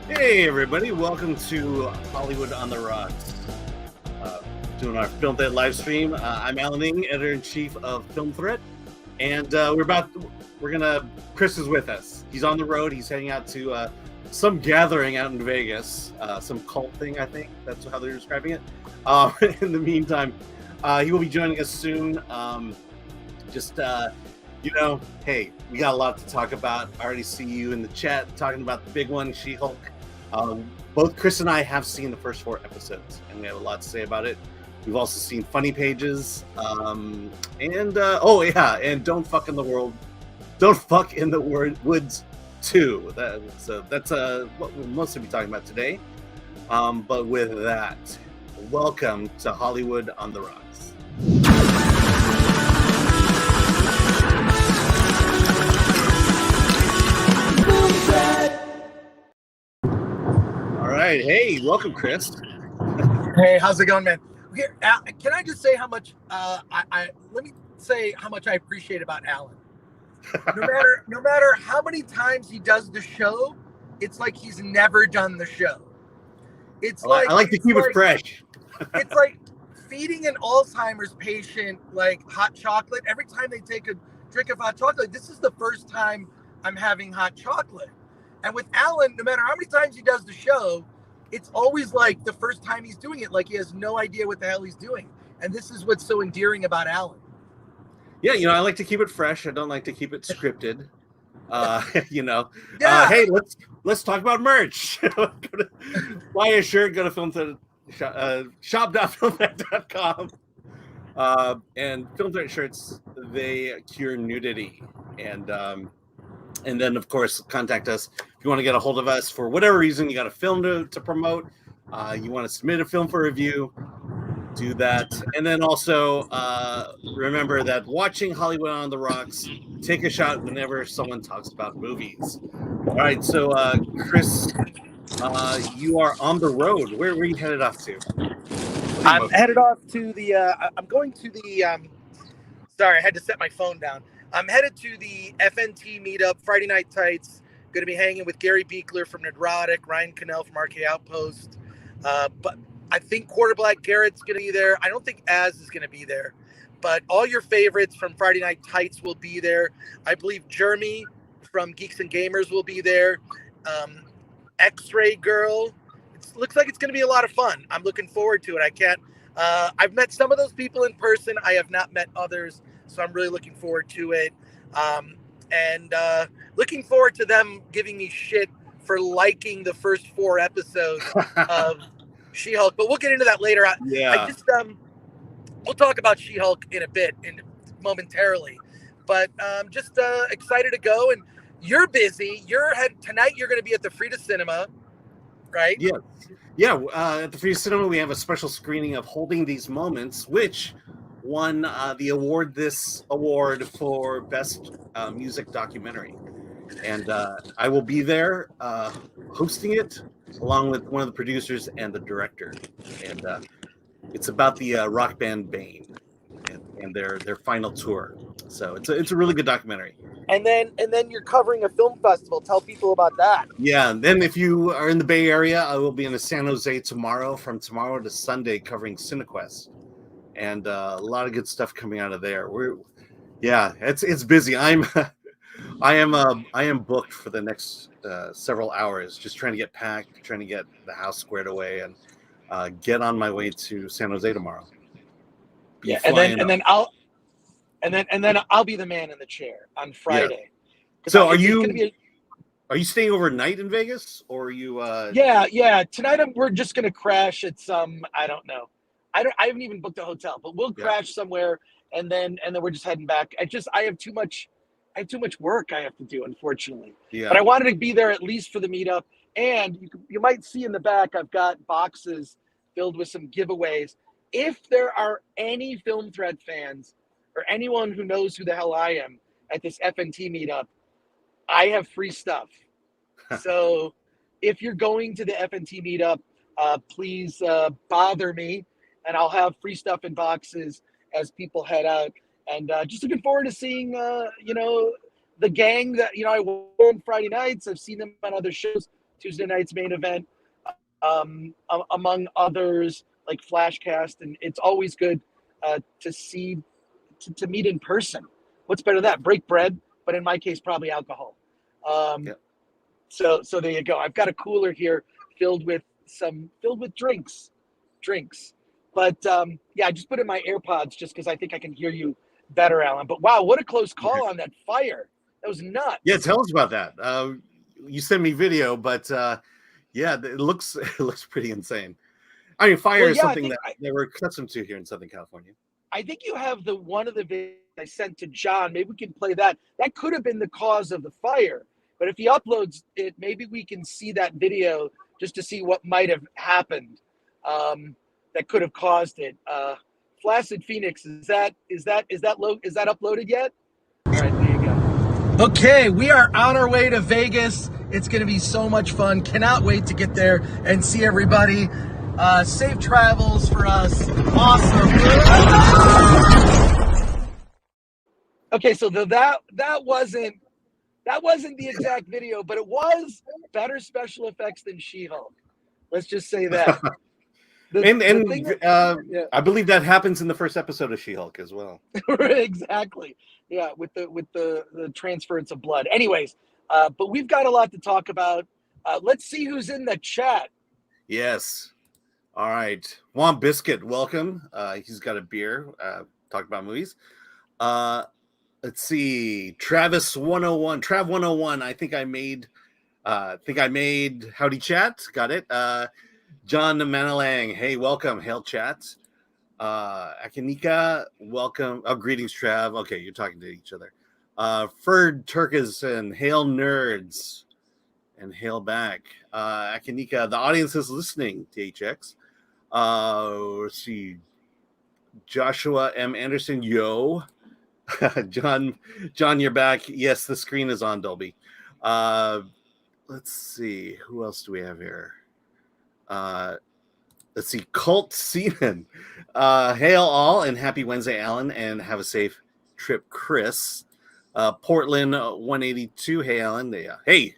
Hey everybody, welcome to Hollywood on the Rocks. Doing our Film Threat live stream. I'm Alan Ng, editor-in-chief of Film Threat, and Chris is with us. He's on the road. He's heading out to some gathering out in Vegas, some cult thing, I think. That's how they're describing it. In the meantime, he will be joining us soon. Hey, we got a lot to talk about. I already see you in the chat talking about the big one, She-Hulk. Both Chris and I have seen the first 4 episodes, and we have a lot to say about it. We've also seen funny pages, and Don't Fuck in the Woods 2. That's what we'll mostly be talking about today. But with that, welcome to Hollywood on the Rocks. All right, hey, welcome, Chris. Hey, how's it going, man? Can I just say how much let me say how much I appreciate about Alan. No matter how many times he does the show, it's like he's never done the show. I like to keep it fresh. It's like feeding an Alzheimer's patient like hot chocolate. Every time they take a drink of hot chocolate, this is the first time I'm having hot chocolate. And with Alan, no matter how many times he does the show, it's always like the first time he's doing it, like he has no idea what the hell he's doing. And this is what's so endearing about Alan. Yeah, I like to keep it fresh. I don't like to keep it scripted. Yeah. Hey, let's talk about merch. Buy a shirt, go to shop.filmthreat.com. And Film Threat shirts, they cure nudity. And then, of course, contact us if you want to get a hold of us for whatever reason. You got a film to promote. You want to submit a film for review. Do that. And then also remember that watching Hollywood on the Rocks, take a shot whenever someone talks about movies. All right. So, Chris, you are on the road. Where are you headed off to? I'm headed off to the I'm going to the sorry, I had to set my phone down. I'm headed to the FNT meetup, Friday Night Tights. Going to be hanging with Gary Beekler from Nerdrotic, Ryan Cannell from RK Outpost. But I think Quarter Black Garrett's going to be there. I don't think Az is going to be there. But all your favorites from Friday Night Tights will be there. I believe Jeremy from Geeks and Gamers will be there. X-Ray Girl. Looks like it's going to be a lot of fun. I'm looking forward to it. I've met some of those people in person. I have not met others. So I'm really looking forward to it. And looking forward to them giving me shit for liking the first 4 episodes of She-Hulk. But we'll get into that later. Yeah. We'll talk about She-Hulk in a bit, momentarily. But just excited to go. And you're busy. Tonight you're going to be at the Frida Cinema, right? Yeah. Yeah. At the Frida Cinema, we have a special screening of Holding These Moments, which won the award for Best Music Documentary. And I will be there hosting it along with one of the producers and the director. And it's about the rock band Bane and their final tour. So it's a really good documentary. And then you're covering a film festival. Tell people about that. Yeah, and then if you are in the Bay Area, I will be in San Jose from tomorrow to Sunday covering CineQuest. And a lot of good stuff coming out of there. It's busy. I am booked for the next several hours, just trying to get packed, trying to get the house squared away, and get on my way to San Jose tomorrow. And then I'll be the man in the chair on Friday. Yeah. So are you staying overnight in Vegas, or are you? Yeah. Tonight we're just gonna crash at some. I don't know. I haven't even booked a hotel, but we'll crash somewhere, and then we're just heading back. I have too much work I have to do, unfortunately. Yeah. But I wanted to be there at least for the meetup. And you might see in the back, I've got boxes filled with some giveaways. If there are any Film Threat fans or anyone who knows who the hell I am at this FNT meetup, I have free stuff. So if you're going to the FNT meetup, please bother me, and I'll have free stuff in boxes as people head out. And just looking forward to seeing, the gang that, I wore on Friday nights. I've seen them on other shows. Tuesday night's main event, among others like Flashcast, and it's always good to meet in person. What's better than that? Break bread, but in my case, probably alcohol. Yep. So there you go. I've got a cooler here filled with drinks. But yeah, I just put in my AirPods just because I think I can hear you better, Alan. But wow, what a close call on that fire. That was nuts. Yeah, tell us about that. You sent me video, but yeah, it looks pretty insane. I mean, fire is something that we're accustomed to here in Southern California. I think you have one of the videos I sent to John. Maybe we can play that. That could have been the cause of the fire. But if he uploads it, maybe we can see that video just to see what might have happened that could have caused it. Flaccid Phoenix, is that uploaded yet? All right, there you go. Okay, we are on our way to Vegas. It's going to be so much fun. Cannot wait to get there and see everybody. Safe travels for us. Awesome. Okay, so that wasn't the exact video, but it was better special effects than She-Hulk. Let's just say that. I believe that happens in the first episode of She-Hulk as well. Exactly. Yeah, with the transference of blood. Anyways, but we've got a lot to talk about. Let's see who's in the chat. Yes. All right. Juan Biscuit, welcome. He's got a beer. Talk about movies. Let's see. Travis 101. Trav 101. I think I made Howdy Chat. Got it. John Manalang. Hey, welcome. Hail chat. Akanika, welcome. Oh, greetings, Trav. Okay, you're talking to each other. Ferd Turkison. Hail nerds. And hail back. Akanika, the audience is listening to HX. Let's see. Joshua M. Anderson, yo. John, you're back. Yes, the screen is on, Dolby. Let's see. Who else do we have here? Let's see. Cult Seaman. Hail all and happy Wednesday, Alan, and have a safe trip, Chris. Portland 182. Hey, Alan. Hey,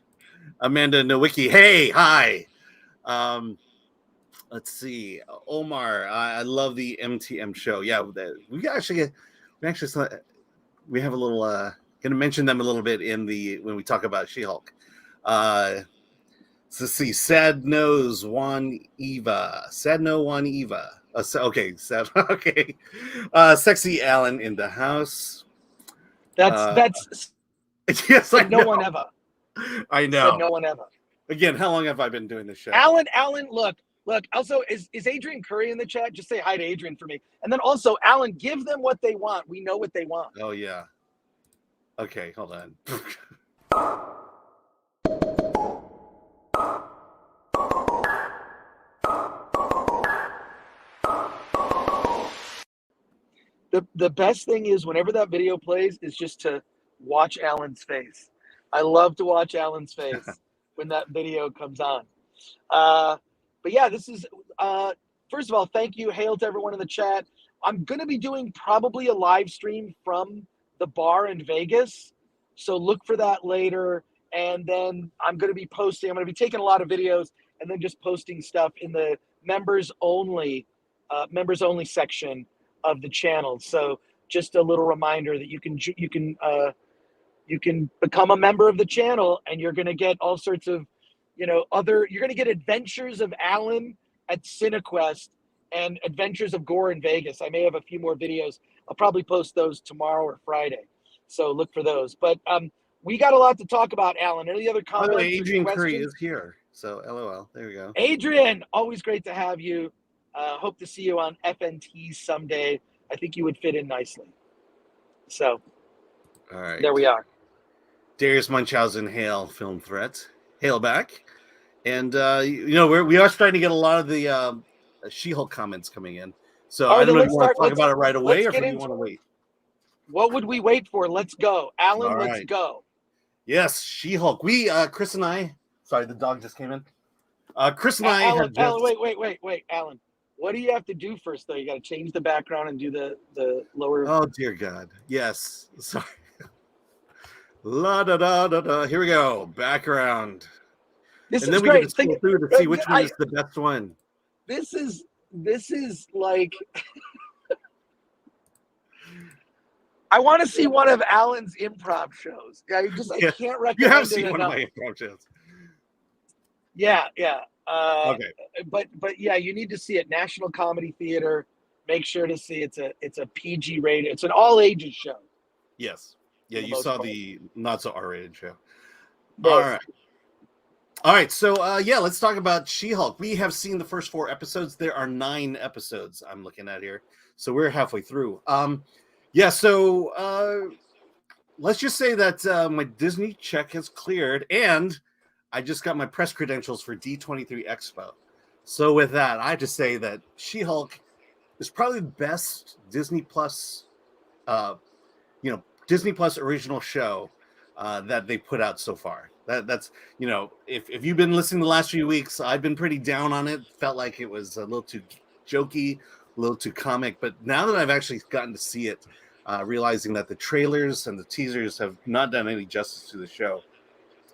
Amanda Nowicki. Hey, hi. Let's see. Omar, I love the MTM show. Yeah, we have a little going to mention them a little bit when we talk about She-Hulk. Let's see. Sad Nose Juan Eva. Okay, sad. Okay. Sexy Alan in the house. That's yes, I know. No one ever. I know. No one ever. Again, how long have I been doing this show? Alan, look. Also, is Adrian Curry in the chat? Just say hi to Adrian for me. And then also, Alan, give them what they want. We know what they want. Oh, yeah. Okay, hold on. The best thing is whenever that video plays is just to watch Alan's face. I love to watch Alan's face when that video comes on. But yeah, this is, first of all, thank you. Hail to everyone in the chat. I'm going to be doing probably a live stream from the bar in Vegas. So look for that later. And then I'm going to be taking a lot of videos and then just posting stuff in the members only section of the channel. So just a little reminder that you can become a member of the channel and you're going to get all sorts of, you're going to get adventures of Alan at CineQuest and adventures of Gore in Vegas. I may have a few more videos. I'll probably post those tomorrow or Friday. So look for those. But we got a lot to talk about, Alan. Any other comments? By the way, Adrian Curry is here. So LOL. There we go. Adrian, always great to have you. Hope to see you on FNT someday. I think you would fit in nicely. So all right. There we are. Darius Munchausen, hail film threat. Hail back. And, we are starting to get a lot of the She-Hulk comments coming in. So I don't know if you want to talk about it right away or if you want to wait. What would we wait for? Let's go. Alan, let's go. Yes, She-Hulk. Chris and I, sorry, the dog just came in. Chris and I Alan, wait, Alan. What do you have to do first, though? You got to change the background and do the lower. Oh, dear God. Yes. Sorry. La da da da da. Here we go. Background. This And is then we get to great. scroll through to see which one is the best one. This is like I want to see one of Alan's improv shows. I can't recommend You have it seen enough. one of my improv shows. Yeah. Okay. But yeah, you need to see it. National Comedy Theater. Make sure to see it's a PG rated. It's an all ages show. Yes. Yeah, you saw the not so R-rated show. Yes. All right. So let's talk about She-Hulk. We have seen the first 4 episodes. There are 9 episodes I'm looking at here. So we're halfway through. So let's just say that my Disney check has cleared, and I just got my press credentials for D23 Expo. So with that, I have to say that She-Hulk is probably the best Disney Plus, Disney Plus original show that they put out so far. That's if you've been listening the last few weeks, I've been pretty down on it. Felt like it was a little too jokey, a little too comic. But now that I've actually gotten to see it, realizing that the trailers and the teasers have not done any justice to the show,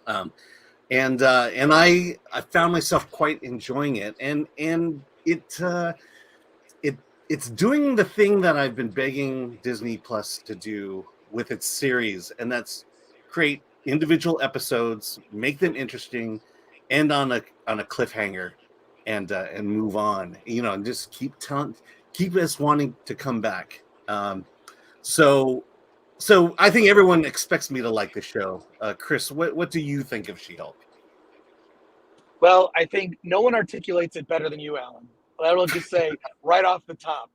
and I found myself quite enjoying it, and it's doing the thing that I've been begging Disney Plus to do with its series, and that's create individual episodes, make them interesting, end on a cliffhanger, and move on. And just keep us wanting to come back. So I think everyone expects me to like the show. Chris, what do you think of She-Hulk? Well, I think no one articulates it better than you, Alan. I will just say right off the top.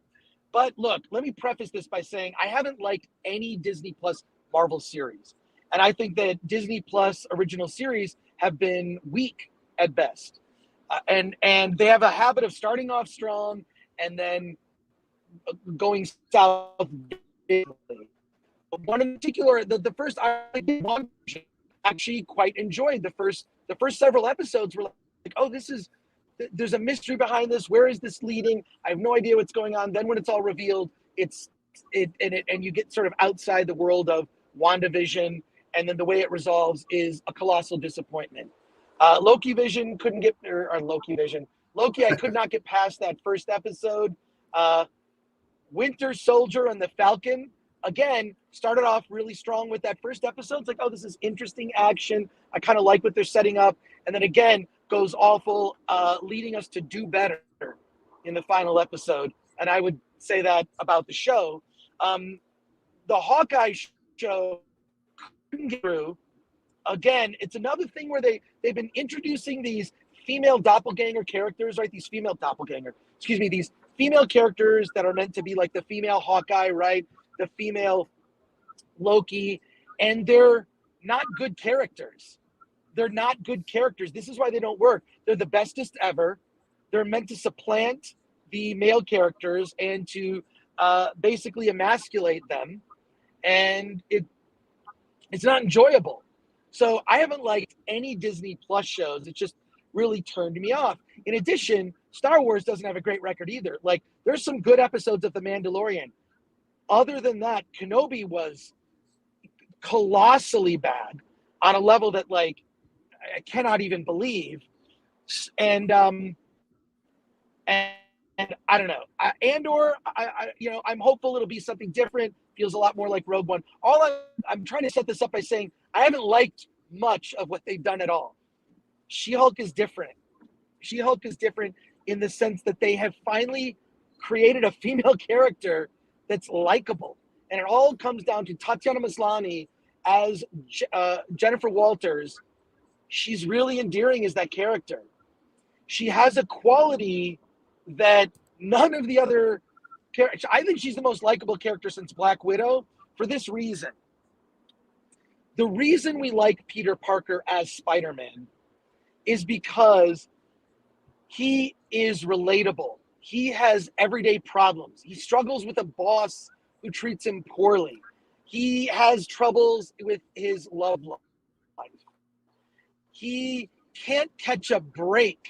But look, let me preface this by saying I haven't liked any Disney Plus Marvel series. And I think that Disney Plus original series have been weak at best. And they have a habit of starting off strong and then going south. One in particular, the first I actually quite enjoyed. The first several episodes were like, oh, there's a mystery behind this. Where is this leading? I have no idea what's going on. Then when it's all revealed, and you get sort of outside the world of WandaVision, and then the way it resolves is a colossal disappointment. Loki, I could not get past that first episode. Winter Soldier and the Falcon, again, started off really strong with that first episode. It's like, oh, this is interesting action. I kind of like what they're setting up. And then again, goes awful, leading us to do better in the final episode. And I would say that about the show. The Hawkeye show couldn't get through. Again, it's another thing where they've been introducing these female doppelganger characters, right? These female characters that are meant to be like the female Hawkeye, right? The female Loki, and they're not good characters. This is why they don't work. They're the bestest ever. They're meant to supplant the male characters and to basically emasculate them, and it's not enjoyable. So I haven't liked any Disney Plus shows. It just really turned me off. In addition, Star Wars doesn't have a great record either. Like, there's some good episodes of The Mandalorian. Other than that, Kenobi was colossally bad on a level that, like, I cannot even believe. And I don't know. Andor, I'm hopeful it'll be something different. Feels a lot more like Rogue One. I'm trying to set this up by saying I haven't liked much of what they've done at all. She-Hulk is different. She-Hulk is different in the sense that they have finally created a female character that's likable. And it all comes down to Tatiana Maslany as Jennifer Walters. She's really endearing as that character. She has a quality that none of the other characters. I think she's the most likable character since Black Widow for this reason. The reason we like Peter Parker as Spider-Man is because he is relatable. He has everyday problems. He struggles with a boss who treats him poorly. He has troubles with his love life. He can't catch a break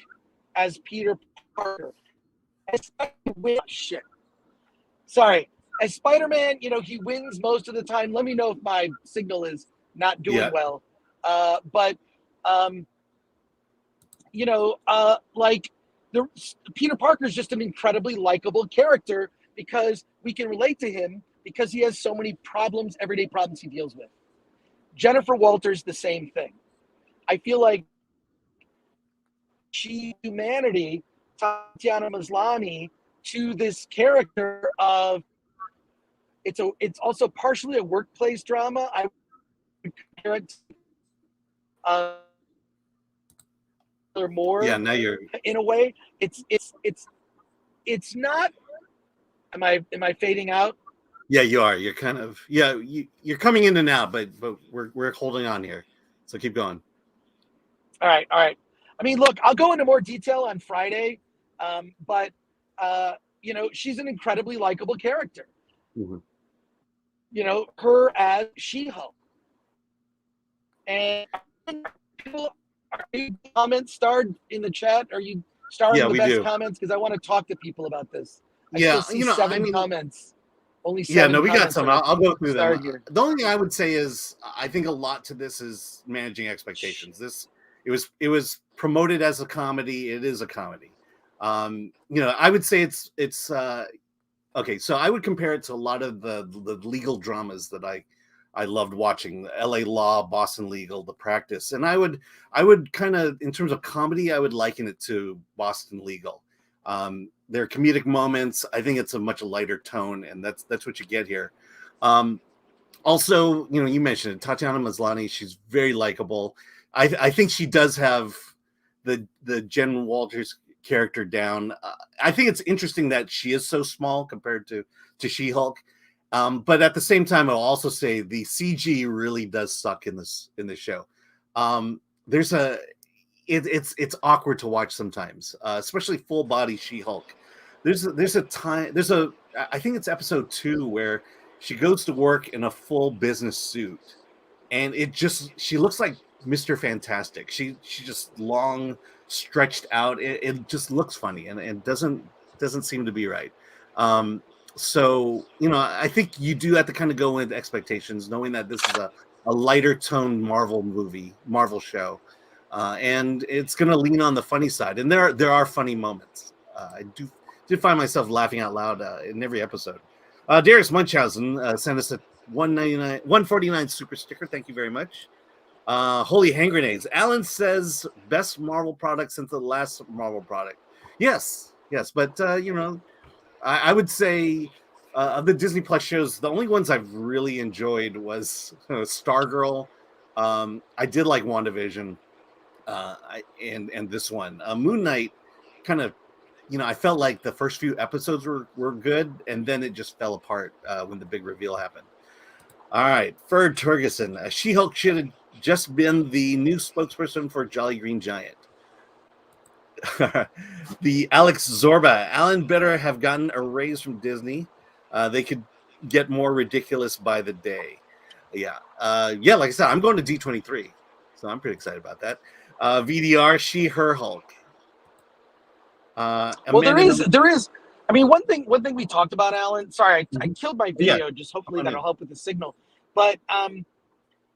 as Peter Parker. As Spider-Man, he wins most of the time. Let me know if my signal is not doing well. But like Peter Parker is just an incredibly likable character because we can relate to him because he has so many problems, everyday problems he deals with. Jennifer Walters, the same thing. I feel like humanity, Tatiana Maslany, to this character of it's also partially a workplace drama. I would compare it to more. Yeah, now you're in a way. It's not. Am I fading out? Yeah, you are. You're kind of you're coming in and out, but we're holding on here. So keep going. All right. I mean, look, I'll go into more detail on Friday, but she's an incredibly likable character. Mm-hmm. Her as She-Hulk. And people, are you comments starred in the chat? Are you starring the best comments? Because I want to talk to people about this. I still see 7 comments. Only 7. Yeah, no, we got some. I'll go through them. Here. The only thing I would say is I think a lot to this is managing expectations. It was promoted as a comedy. It is a comedy. I would say it's okay. So I would compare it to a lot of the legal dramas that I loved watching. The LA Law, Boston Legal, The Practice, and I would kind of, in terms of comedy, I would liken it to Boston Legal. There are comedic moments. I think it's a much lighter tone, and that's what you get here. Also, you mentioned it, Tatiana Maslany. She's very likable. I think she does have the Jen Walters character down. I think it's interesting that she is so small compared to She-Hulk. But at the same time, I'll also say the CG really does suck in this show. It's awkward to watch sometimes, especially full body She-Hulk. I think it's episode 2 where she goes to work in a full business suit, and she looks like Mr. Fantastic. She just long, stretched out. It just looks funny, and it doesn't seem to be right. So I think you do have to kind of go with expectations, knowing that this is a lighter tone Marvel show, and it's going to lean on the funny side. And there are funny moments. I did find myself laughing out loud in every episode. Darius Munchausen sent us a $149 super sticker. Thank you very much. Holy hand grenades. Alan says best Marvel product since the last Marvel product. Yes, but I would say of the Disney Plus shows, the only ones I've really enjoyed was Stargirl. I did like WandaVision, and this one. Moon Knight kind of, I felt like the first few episodes were good, and then it just fell apart when the big reveal happened. All right, Ferd Turgeson. She-Hulk should have just been the new spokesperson for Jolly Green Giant. The Alex Zorba. Alan better have gotten a raise from Disney. They could get more ridiculous by the day. Yeah, like I said, I'm going to D23, so I'm pretty excited about that. VDR, she, her Hulk. Well, there is. I mean, one thing we talked about, Alan. Sorry, I killed my video. Just hopefully that'll help with the signal. But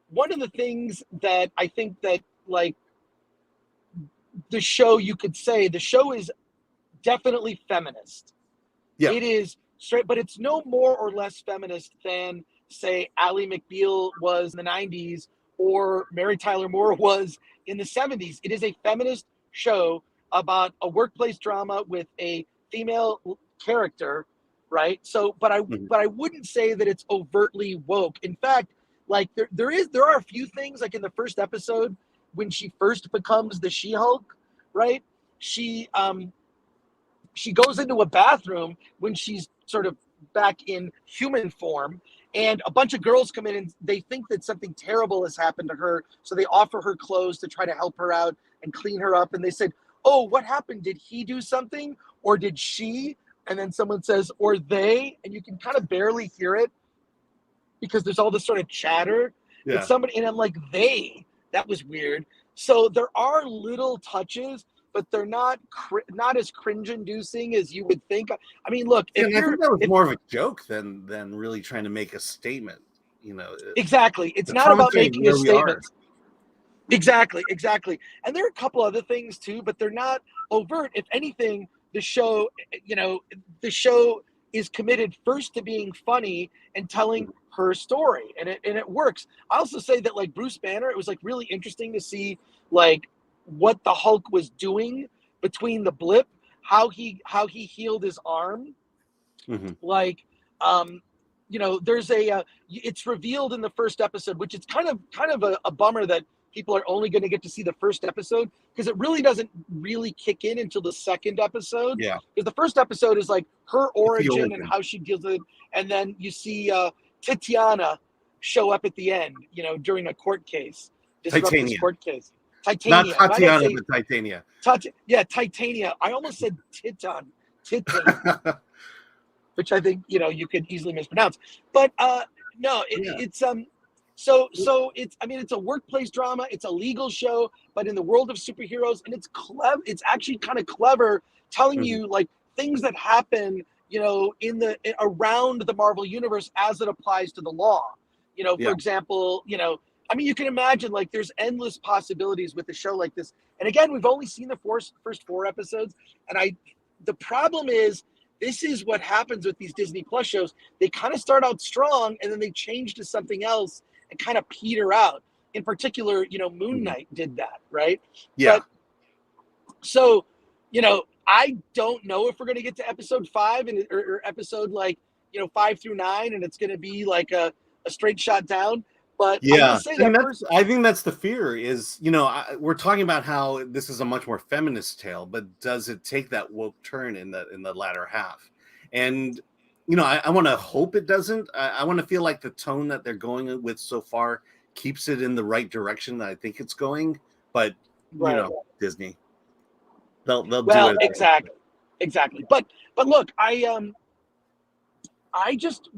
one of the things that I think that, like, the show, you could say the show is definitely feminist. Yeah, it is straight, but it's no more or less feminist than, say, Ally McBeal was in the 90s or Mary Tyler Moore was in the 70s. It is a feminist show about a workplace drama with a female character, right? So, but I wouldn't say that it's overtly woke. In fact, like there are a few things, like in the first episode when she first becomes the She-Hulk, right? She goes into a bathroom when she's sort of back in human form, and a bunch of girls come in and they think that something terrible has happened to her, so they offer her clothes to try to help her out and clean her up. And they said, "Oh, what happened? Did he do something, or did she?" And then someone says, "Or they," and you can kind of barely hear it because there's all this sort of chatter. Yeah. And I'm like, "They." That was weird. So there are little touches, but they're not as cringe-inducing as you would think. I mean, look, I think that was more of a joke than really trying to make a statement. Exactly. It's not about making a statement. Exactly. And there are a couple other things too, but they're not overt. If anything, the show, the show is committed first to being funny and telling her story, and it works. I also say that like Bruce Banner, it was like really interesting to see like what the Hulk was doing between the blip, how he healed his arm, like there's it's revealed in the first episode, which it's kind of a bummer that people are only going to get to see the first episode, because it really doesn't really kick in until the second episode. Yeah, Because the first episode is like her origin, origin and how she deals with it, and then you see Tatiana show up at the end, during a court case, disrupt this Titania, court case. not Titania. Why did I Tatiana, say but Titania. Titania? I almost said Titan, which I think you could easily mispronounce. But no, it's so it's, I mean, it's a workplace drama, it's a legal show, but in the world of superheroes, and it's clever. It's actually kind of clever, telling you like things that happen, around the Marvel universe as it applies to the law. For example, I mean, you can imagine like there's endless possibilities with a show like this. And again, we've only seen the first 4 episodes, and the problem is, this is what happens with these Disney Plus shows. They kind of start out strong, and then they change to something else and kind of peter out. In particular, Moon Knight did that, right? Yeah. But, so, I don't know if we're going to get to episode 5 or episode 5 through 9, and it's going to be like a straight shot down. But yeah, I think that's the fear is, we're talking about how this is a much more feminist tale, but does it take that woke turn in the latter half? And, I want to hope it doesn't. I want to feel like the tone that they're going with so far keeps it in the right direction that I think it's going. But, Disney, they'll do it. Exactly. But look, I just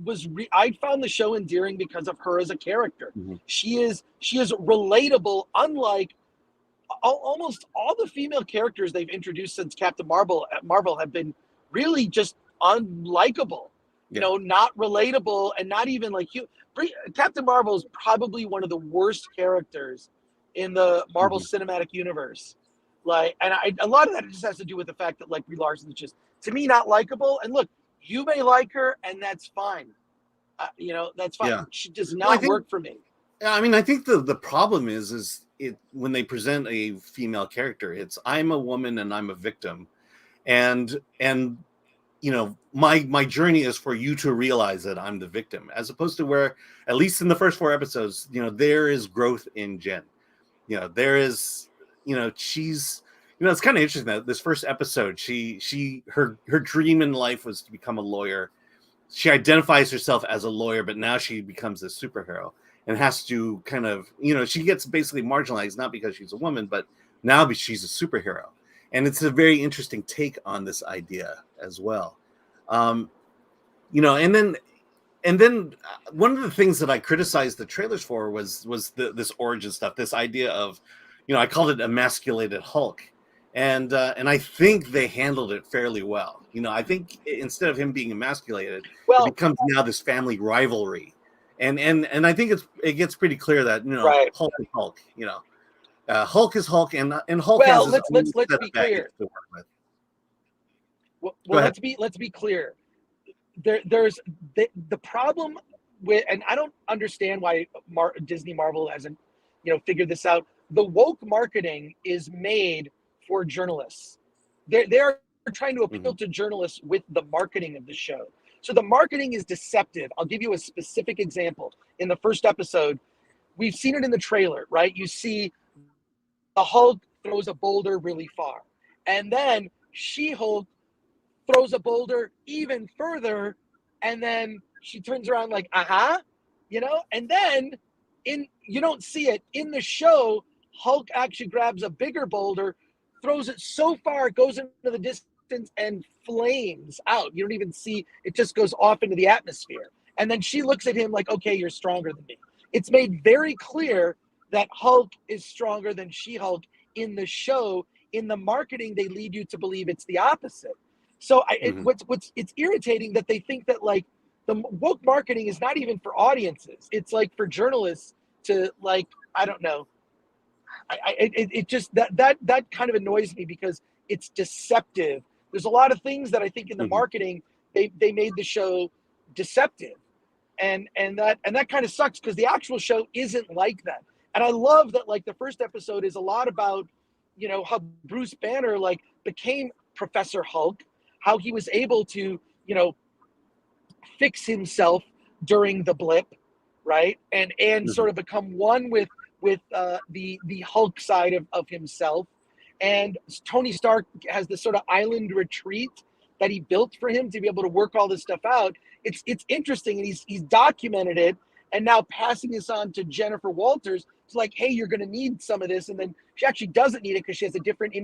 I found the show endearing because of her as a character. She is relatable, unlike almost all the female characters they've introduced since Captain Marvel at Marvel have been really just unlikable. Not relatable, and not even like you. Captain Marvel is probably one of the worst characters in the Marvel Cinematic Universe. And a lot of that just has to do with the fact that Brie Larson is just, to me, not likable. And look, you may like her, and that's fine. That's fine. Yeah. She does not work for me. I mean, I think the problem is it when they present a female character, it's I'm a woman and I'm a victim, and my journey is for you to realize that I'm the victim, as opposed to where, at least in the first 4 episodes, there is growth in Jen. There is, she's. It's kind of interesting that this first episode, her dream in life was to become a lawyer. She identifies herself as a lawyer, but now she becomes a superhero and has to kind of, she gets basically marginalized, not because she's a woman, but now because she's a superhero. And it's a very interesting take on this idea as well. And then one of the things that I criticized the trailers for was this origin stuff, this idea of, I called it emasculated Hulk. And I think they handled it fairly well. I think instead of him being emasculated, it becomes now this family rivalry, and I think it gets pretty clear that Hulk is Hulk. Hulk is Hulk, and Hulk has his own set of baggage to work with. Well, let's be clear. There's the problem with, and I don't understand why Disney Marvel hasn't figured this out. The woke marketing is made for journalists. They're trying to appeal to journalists with the marketing of the show. So the marketing is deceptive. I'll give you a specific example. In the first episode, we've seen it in the trailer, right? You see the Hulk throws a boulder really far. And then She-Hulk throws a boulder even further. And then she turns around like, and then you don't see it in the show. Hulk actually grabs a bigger boulder, throws it so far, it goes into the distance and flames out. You don't even see, it just goes off into the atmosphere. And then she looks at him like, okay, you're stronger than me. It's made very clear that Hulk is stronger than She-Hulk in the show. In the marketing, they lead you to believe it's the opposite. So it's irritating that they think that the woke marketing is not even for audiences. It's for journalists to I don't know, it just that kind of annoys me because it's deceptive. There's a lot of things that I think in the marketing they made the show deceptive, and that kind of sucks because the actual show isn't like that. And I love that, like, the first episode is a lot about, you know, how Bruce Banner like became Professor Hulk, how he was able to, you know, fix himself during the blip, right, and sort of become one with the Hulk side of himself. And Tony Stark has this sort of island retreat that he built for him to be able to work all this stuff out. It's interesting, and he's documented it, and now passing this on to Jennifer Walters. It's like, hey, you're going to need some of this, and then she actually doesn't need it because she has a different.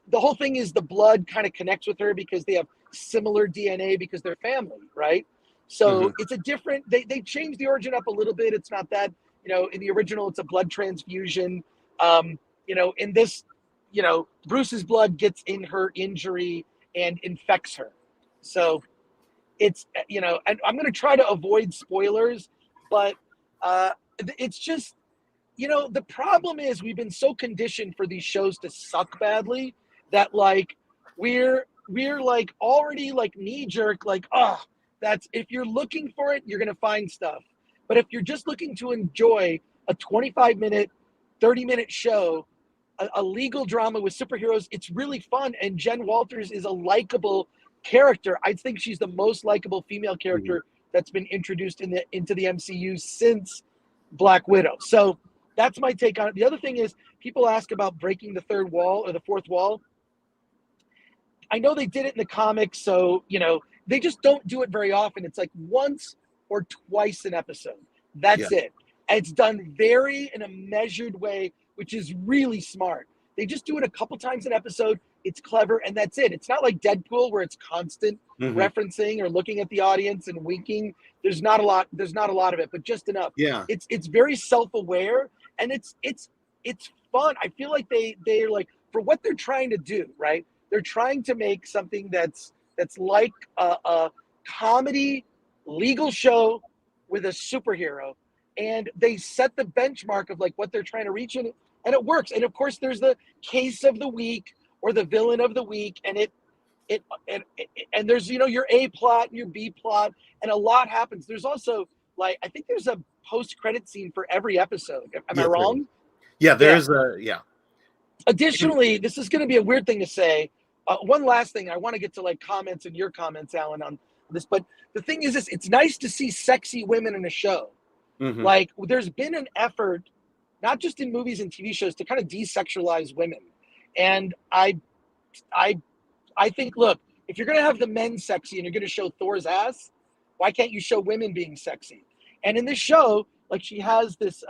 The whole thing is the blood kind of connects with her because they have similar DNA because they're family, right? So it's a different. They changed the origin up a little bit. It's not that, you know, in the original it's a blood transfusion. You know, in this, you know, Bruce's blood gets in her injury and infects her. So it's, you know, and I'm going to try to avoid spoilers, but it's just, you know, the problem is we've been so conditioned for these shows to suck badly that, like, we're like already like knee jerk, like, oh, that's, if you're looking for it, you're going to find stuff. But if you're just looking to enjoy a 25-minute, 30-minute show, a legal drama with superheroes, it's really fun. And Jen Walters is a likable character. I think she's the most likable female character that's been introduced into the MCU since Black Widow. So that's my take on it. The other thing is, people ask about breaking the third wall or the fourth wall. I know they did it in the comics, so, you know, they just don't do it very often. It's like once or twice an episode. That's it. And it's done very in a measured way, which is really smart. They just do it a couple times an episode. It's clever, and that's it. It's not like Deadpool where it's constant referencing or looking at the audience and winking. There's not a lot of it, but just enough. Yeah. It's very self-aware, and it's fun. I feel like they're like, for what they're trying to do, right? They're trying to make something that's like a comedy legal show with a superhero, and they set the benchmark of like what they're trying to reach, and it works. And of course, there's the case of the week or the villain of the week, and and there's, you know, your A plot and your B plot, and a lot happens. There's also, like, I think there's a post-credit scene for every episode. Am I wrong? Yeah, there's Additionally, this is going to be a weird thing to say. One last thing, I want to get to like comments and your comments, Alan, on this, but the thing is this: it's nice to see sexy women in a show. Like, there's been an effort, not just in movies and TV shows, to kind of desexualize women. And I think, look, if you're going to have the men sexy and you're going to show Thor's ass, why can't you show women being sexy? And in this show, like, she has this,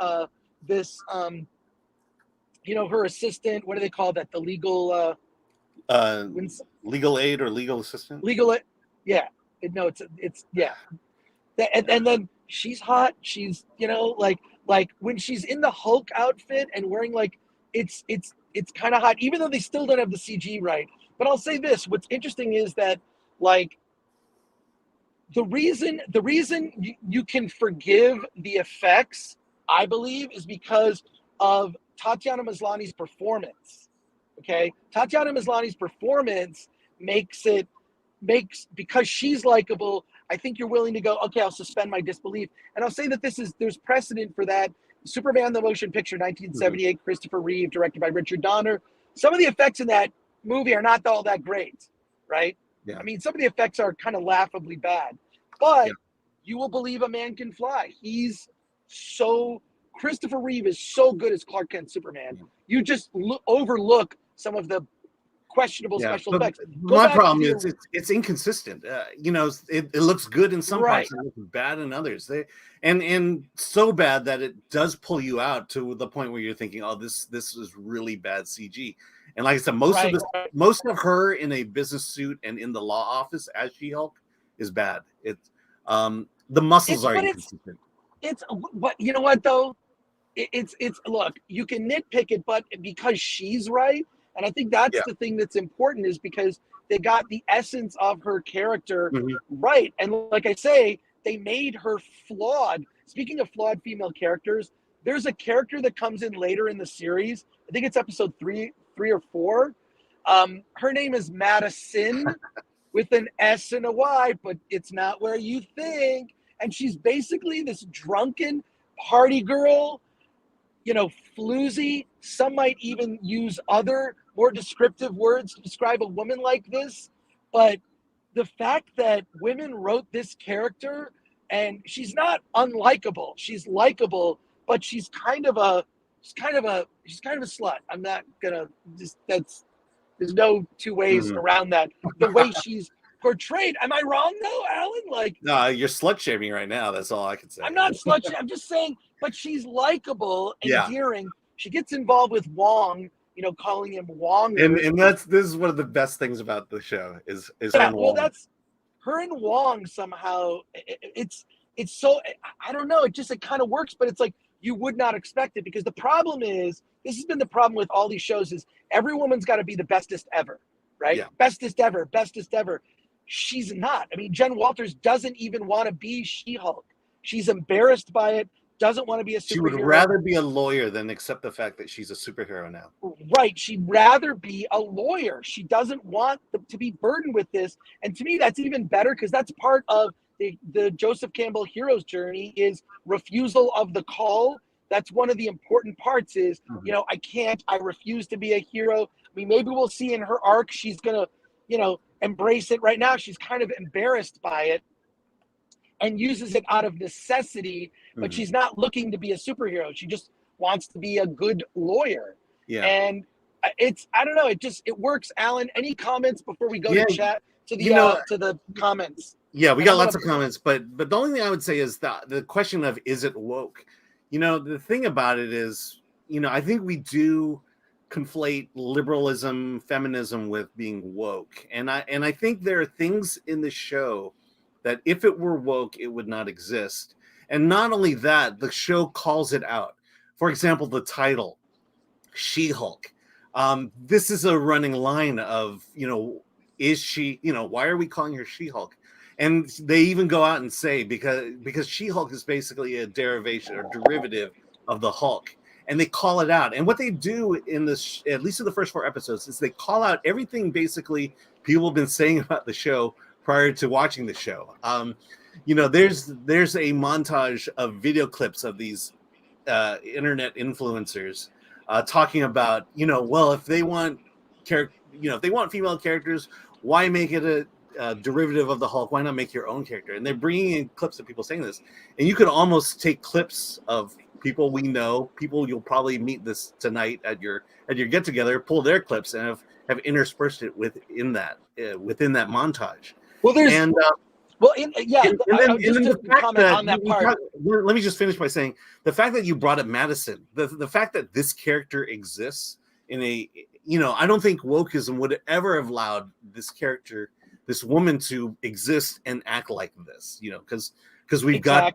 you know, her assistant, what do they call that? The legal, legal aid or legal assistant? Legal aid. Yeah. No, it's yeah. And then she's hot. She's, you know, like when she's in the Hulk outfit and wearing, like, it's kind of hot, even though they still don't have the CG right. But I'll say this: what's interesting is that, like, the reason you can forgive the effects, I believe, is because of Tatiana Maslany's performance. Okay, Tatiana Maslany's performance makes, because she's likable, I think you're willing to go, okay, I'll suspend my disbelief. And I'll say that there's precedent for that. Superman the Motion Picture, 1978, Christopher Reeve, directed by Richard Donner. Some of the effects in that movie are not all that great, right? Yeah. I mean, some of the effects are kind of laughably bad, but you will believe a man can fly. Christopher Reeve is so good as Clark Kent Superman. You just overlook some of the questionable special effects. My problem is it's inconsistent. You know, it looks good in some parts and it looks bad in others. And so bad that it does pull you out to the point where you're thinking, oh, this is really bad CG. And like I said, most of her in a business suit and in the law office as She-Hulk is bad. The muscles are inconsistent. It's what, you know what though? It's look, you can nitpick it, but because she's right. And I think that's the thing that's important, is because they got the essence of her character right. And like I say, they made her flawed. Speaking of flawed female characters, there's a character that comes in later in the series I think it's episode three or four. Her name is Madison with an S and a Y, but it's not where you think. And she's basically this drunken party girl, floozy. Some might even use other more descriptive words to describe a woman like this. But the fact that women wrote this character, and she's not unlikable, she's likable, but she's kind of a slut. I'm not gonna there's no two ways around that. The way she's portrayed. Am I wrong though, Alan? Like, no, you're slut shaming right now. That's all I can say. I'm not slut shaming. I'm just saying, but she's likable, endearing. She gets involved with Wong, calling him Wong. And this is one of the best things about the show is her and Wong. Well, that's her and Wong somehow. It's so, I don't know. It kind of works, but it's like you would not expect it, because the problem is, this has been the problem with all these shows, is every woman's got to be the bestest ever, right? Yeah. Bestest ever. She's not. I mean, Jen Walters doesn't even want to be She-Hulk. She's embarrassed by it, doesn't want to be a superhero. She would rather be a lawyer than accept the fact that she's a superhero now. Right. She'd rather be a lawyer. She doesn't want to be burdened with this. And to me, that's even better, because that's part of the Joseph Campbell hero's journey, is refusal of the call. That's one of the important parts is, I refuse to be a hero. I mean, maybe we'll see in her arc, she's going to, embrace it. Right now, she's kind of embarrassed by it and uses it out of necessity, but she's not looking to be a superhero. She just wants to be a good lawyer. Yeah. And I don't know. It works. Alan, any comments before we go to chat to the, to the comments? Yeah, we got lots of comments, but the only thing I would say is that the question of, is it woke? The thing about it is, I think we do conflate liberalism, feminism with being woke. And I think there are things in the show that if it were woke, it would not exist. And not only that, the show calls it out. For example, the title, She-Hulk. This is a running line of, is she, why are we calling her She-Hulk? And they even go out and say, because She-Hulk is basically a derivation or derivative of the Hulk. And they call it out. And what they do in this, at least in the first 4 episodes, is they call out everything basically people have been saying about the show prior to watching the show. There's a montage of video clips of these internet influencers talking about, if they want female characters, why make it a derivative of the Hulk? Why not make your own character? And they're bringing in clips of people saying this, and you could almost take clips of people we know, people you'll probably meet this tonight at your get together, pull their clips and have interspersed it within that montage. Well, there's and let me just finish by saying the fact that you brought up Madison, the fact that this character exists in a, I don't think wokeism would ever have allowed this character, this woman, to exist and act like this, because we've got,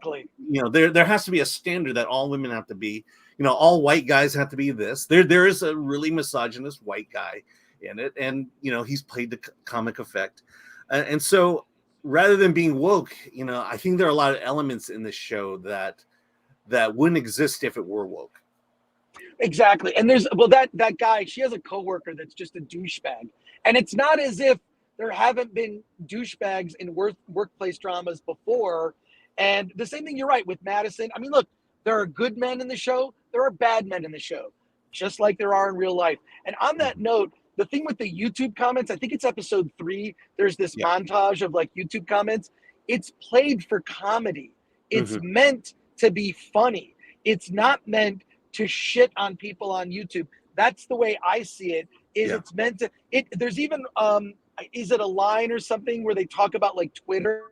there has to be a standard that all women have to be, all white guys have to be this. There is a really misogynist white guy in it, and he's played the comic effect, and so rather than being woke, I think there are a lot of elements in this show that wouldn't exist if it were woke. Exactly. And there's, that guy, she has a coworker that's just a douchebag, and it's not as if there haven't been douchebags in workplace dramas before. And the same thing, you're right, with Madison. I mean, look, there are good men in the show. There are bad men in the show, just like there are in real life. And on that note, the thing with the YouTube comments, I think it's episode 3. There's this montage of like YouTube comments. It's played for comedy. It's meant to be funny. It's not meant to shit on people on YouTube. That's the way I see it. It's meant to, there's even, is it a line or something where they talk about like Twitter?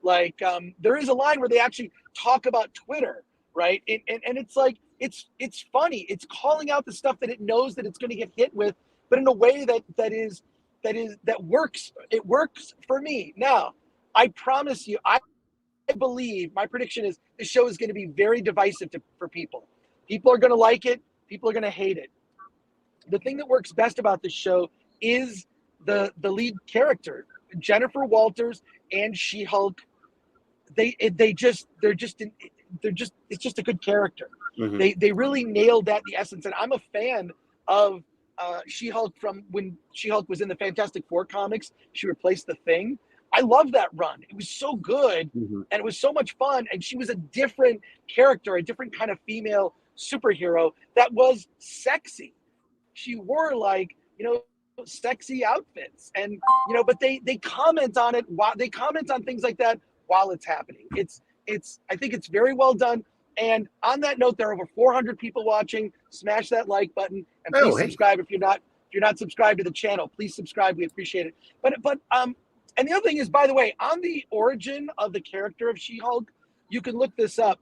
Like there is a line where they actually talk about Twitter, right? And it's like, it's funny. It's calling out the stuff that it knows that it's going to get hit with, but in a way that works. It works for me. Now, I promise you, I believe, my prediction is the show is going to be very divisive for people. People are going to like it. People are going to hate it. The thing that works best about this show is the lead character, Jennifer Walters and She-Hulk. They're just it's just a good character. Mm-hmm. They really nailed that, the essence. And I'm a fan of She-Hulk from when She-Hulk was in the Fantastic Four comics. She replaced the Thing. I love that run. It was so good, Mm-hmm. and it was so much fun. And she was a different character, a different kind of female superhero that was sexy. She wore like, sexy outfits, and but they comment on it while they comment on things like that while it's happening. It's I think it's very well done. And on that note, there are over 400 people watching. Smash that like button, and please subscribe if you're not subscribed to the channel. Please subscribe. We appreciate it. But and the other thing is, by the way, on the origin of the character of She-Hulk, you can look this up.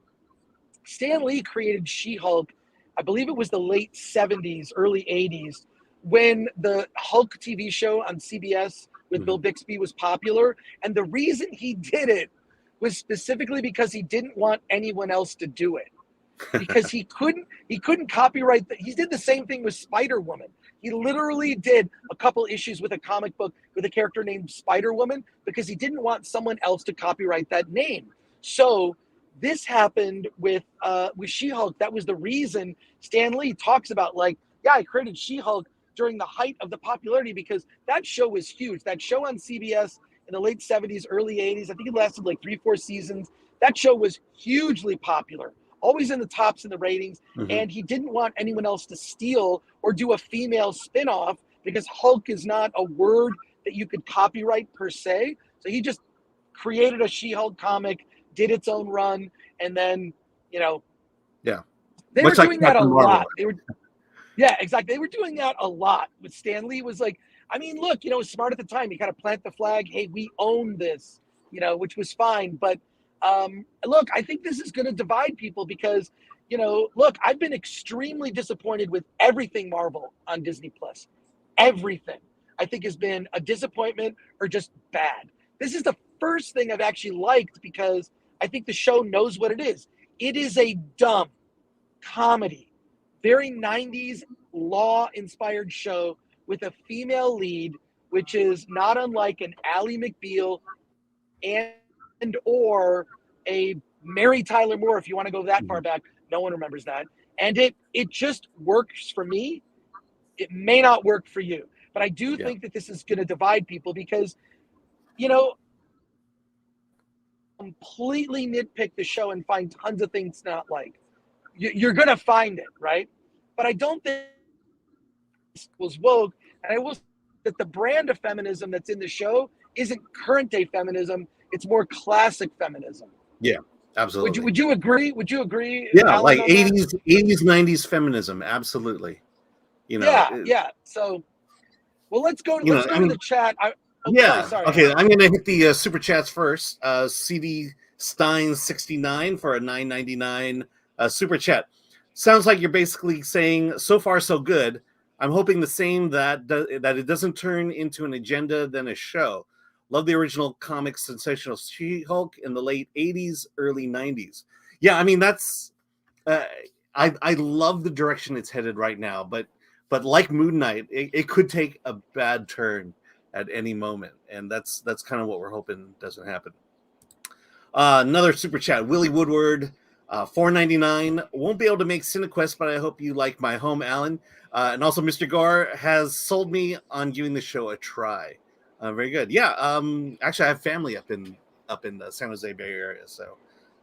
Stan Lee created She-Hulk, I believe it was the late 70s, early 80s, when the Hulk TV show on CBS with Bill Bixby was popular. And the reason he did it was specifically because he didn't want anyone else to do it. Because he couldn't copyright he did the same thing with Spider-Woman. He literally did a couple issues with a comic book with a character named Spider-Woman because he didn't want someone else to copyright that name. So this happened with She-Hulk. That was the reason Stan Lee talks about, like, yeah, I created She-Hulk during the height of the popularity because that show was huge. That show on CBS in the late 70s, early 80s, I think it lasted like 3-4 seasons. That show was hugely popular, always in the tops in the ratings. And he didn't want anyone else to steal or do a female spinoff because Hulk is not a word that you could copyright per se. So he just created a She-Hulk comic, did its own run, and then, yeah, they were doing that a lot. Yeah, exactly. They were doing that a lot. But Stan Lee was like, I mean, look, it was smart at the time. You kind of plant the flag. Hey, we own this, which was fine. But look, I think this is going to divide people because, look, I've been extremely disappointed with everything Marvel on Disney Plus. Everything I think has been a disappointment or just bad. This is the first thing I've actually liked because I think the show knows what it is. It is a dumb comedy, very 90s law-inspired show with a female lead, which is not unlike an Ally McBeal and or a Mary Tyler Moore, if you want to go that far back. No one remembers that. And it just works for me. It may not work for you. But I do think that this is going to divide people because, completely nitpick the show and find tons of things not like. You're going to find it, right? But I don't think it was woke. And I will say that the brand of feminism that's in the show isn't current day feminism. It's more classic feminism. Yeah, absolutely. Would you agree? Would you agree? Yeah, Alan, like on 80s, that? 80s, 90s feminism. Absolutely. Yeah. So, well, let's go to the chat. Sorry. Okay, I'm going to hit the super chats first. CD Stein 69 for a $9.99 super chat. Sounds like you're basically saying so far so good. I'm hoping the same that it doesn't turn into an agenda than a show. Love the original comic sensational She-Hulk in the late 80s, early 90s. Yeah, I mean that's I love the direction it's headed right now, but like Moon Knight, it could take a bad turn at any moment, and that's kind of what we're hoping doesn't happen. Another super chat, Willie Woodward, $4.99. Won't be able to make CineQuest, but I hope you like my home, Alan. And also, Mr. Gore has sold me on giving the show a try. Very good. Yeah. Actually, I have family up in the San Jose Bay Area, so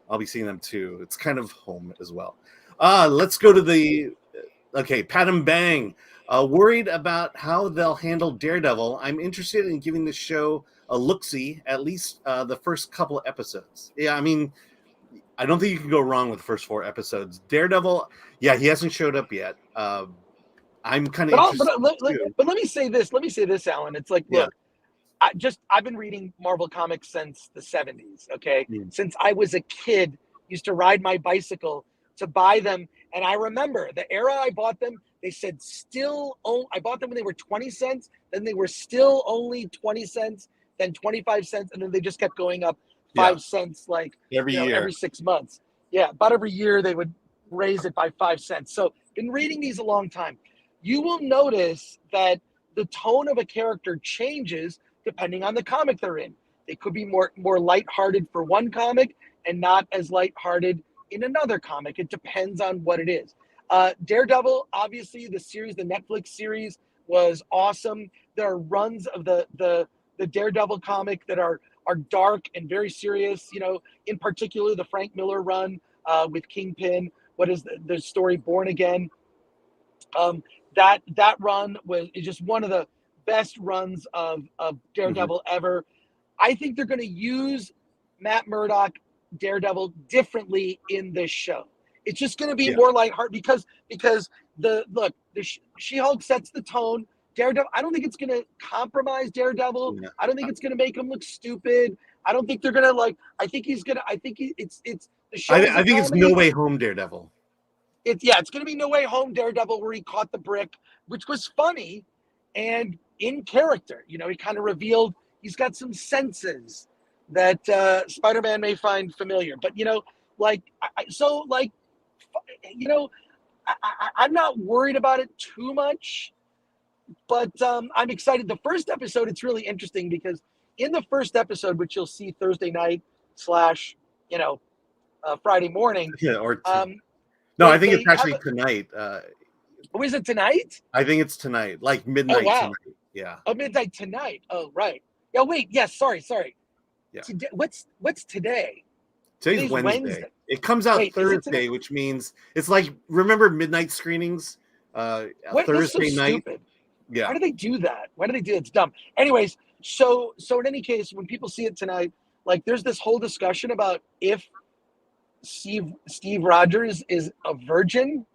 I'll be seeing them too. It's kind of home as well. Let's go to the Pat and Bang. Worried about how they'll handle Daredevil. I'm interested in giving the show a look-see, at least the first couple of episodes. Yeah, I mean, I don't think you can go wrong with the first 4 episodes. Daredevil, yeah, he hasn't showed up yet. I'm kind of interested. But let me say this, Alan. It's like, look, I've been reading Marvel comics since the 70s, okay? Since I was a kid, used to ride my bicycle to buy them. And I remember the era I bought them, they said I bought them when they were 20 cents, then they were still only 20 cents, then 25 cents, and then they just kept going up 5 cents like every year, every 6 months. Yeah, about every year they would raise it by 5 cents. So been reading these a long time. You will notice that the tone of a character changes depending on the comic they're in. They could be more lighthearted for one comic and not as lighthearted in another comic. It depends on what it is. Daredevil, obviously, the Netflix series was awesome. There are runs of the Daredevil comic that are dark and very serious. In particular, the Frank Miller run with Kingpin. What is the story Born Again? That run is just one of the best runs of Daredevil ever. I think they're going to use Matt Murdock Daredevil differently in this show. It's just going to be more lighthearted because the She-Hulk sets the tone. Daredevil, I don't think it's going to compromise Daredevil. Yeah. I don't think it's going to make him look stupid. I don't think they're going to I think he's going to. I think it's the show. I think it's No Way Home Daredevil. It's going to be No Way Home Daredevil, where he caught the brick, which was funny and in character. He kind of revealed he's got some senses that Spider-Man may find familiar. But I'm not worried about it too much. But I'm excited. The first episode, it's really interesting because in the first episode, which you'll see Thursday night / Friday morning. Yeah, I think it's actually tonight. Is it tonight? I think it's tonight, like midnight tonight. Yeah. Oh, midnight tonight. Oh, right. Yeah, wait. Yes, sorry. Yeah. Today, what's today? Today's Wednesday. It comes out Thursday, which means it's like, remember midnight screenings? Thursday night. Stupid. Yeah. Why do they do that? It's dumb. Anyways, so in any case, when people see it tonight, there's this whole discussion about if Steve Rogers is a virgin.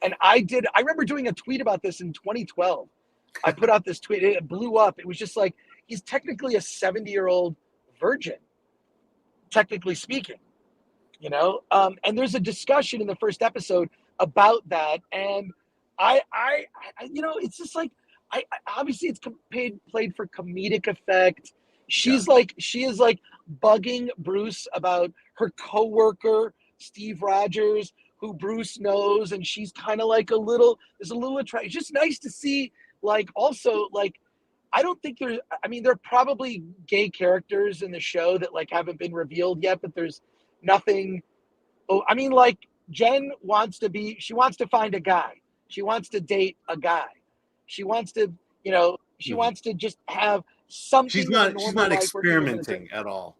And I remember doing a tweet about this in 2012. I put out this tweet. It blew up. It was just he's technically a 70-year-old virgin, technically speaking, and there's a discussion in the first episode about that. And I it's just obviously it's played for comedic effect. She is bugging Bruce about her coworker, Steve Rogers, who Bruce knows. And she's kind of there's a little attraction. It's just nice to see, also, I don't think there are probably gay characters in the show that haven't been revealed yet, but there's nothing. Jen wants to find a guy. She wants to date a guy. She wants to, wants to just have something. She's not experimenting at all.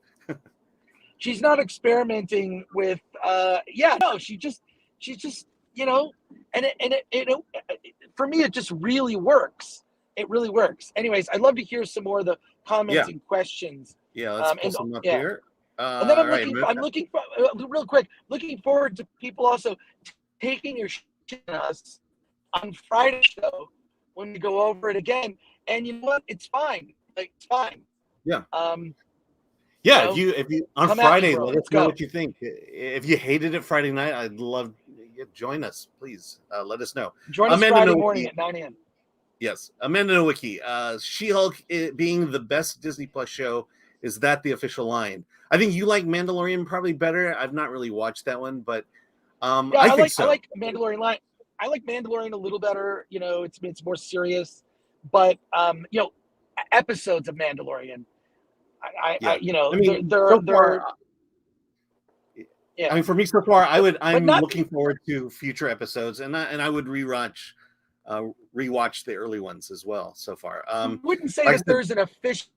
She's not experimenting with, she's just, and it for me, it just really works. It really works. Anyways, I'd love to hear some more of the comments and questions. Yeah, let's pull some up here. And then I'm looking for, real quick, looking forward to people also taking your shit on us on Friday show when we go over it again. And you know what? It's fine. It's fine. Yeah. If you on Friday, let us know what you think. If you hated it Friday night, I'd love join us, please. Let us know. Join us Friday morning at 9 a.m. Yes, Amanda Nowicki. She-Hulk being the best Disney Plus show, is that the official line? I think you like Mandalorian probably better. I've not really watched that one, but I think so. I like Mandalorian. I like Mandalorian a little better. It's more serious, but episodes of Mandalorian. For me so far, I'm looking forward to future episodes, and I would rewatch the early ones as well so far. I wouldn't say that there's an official.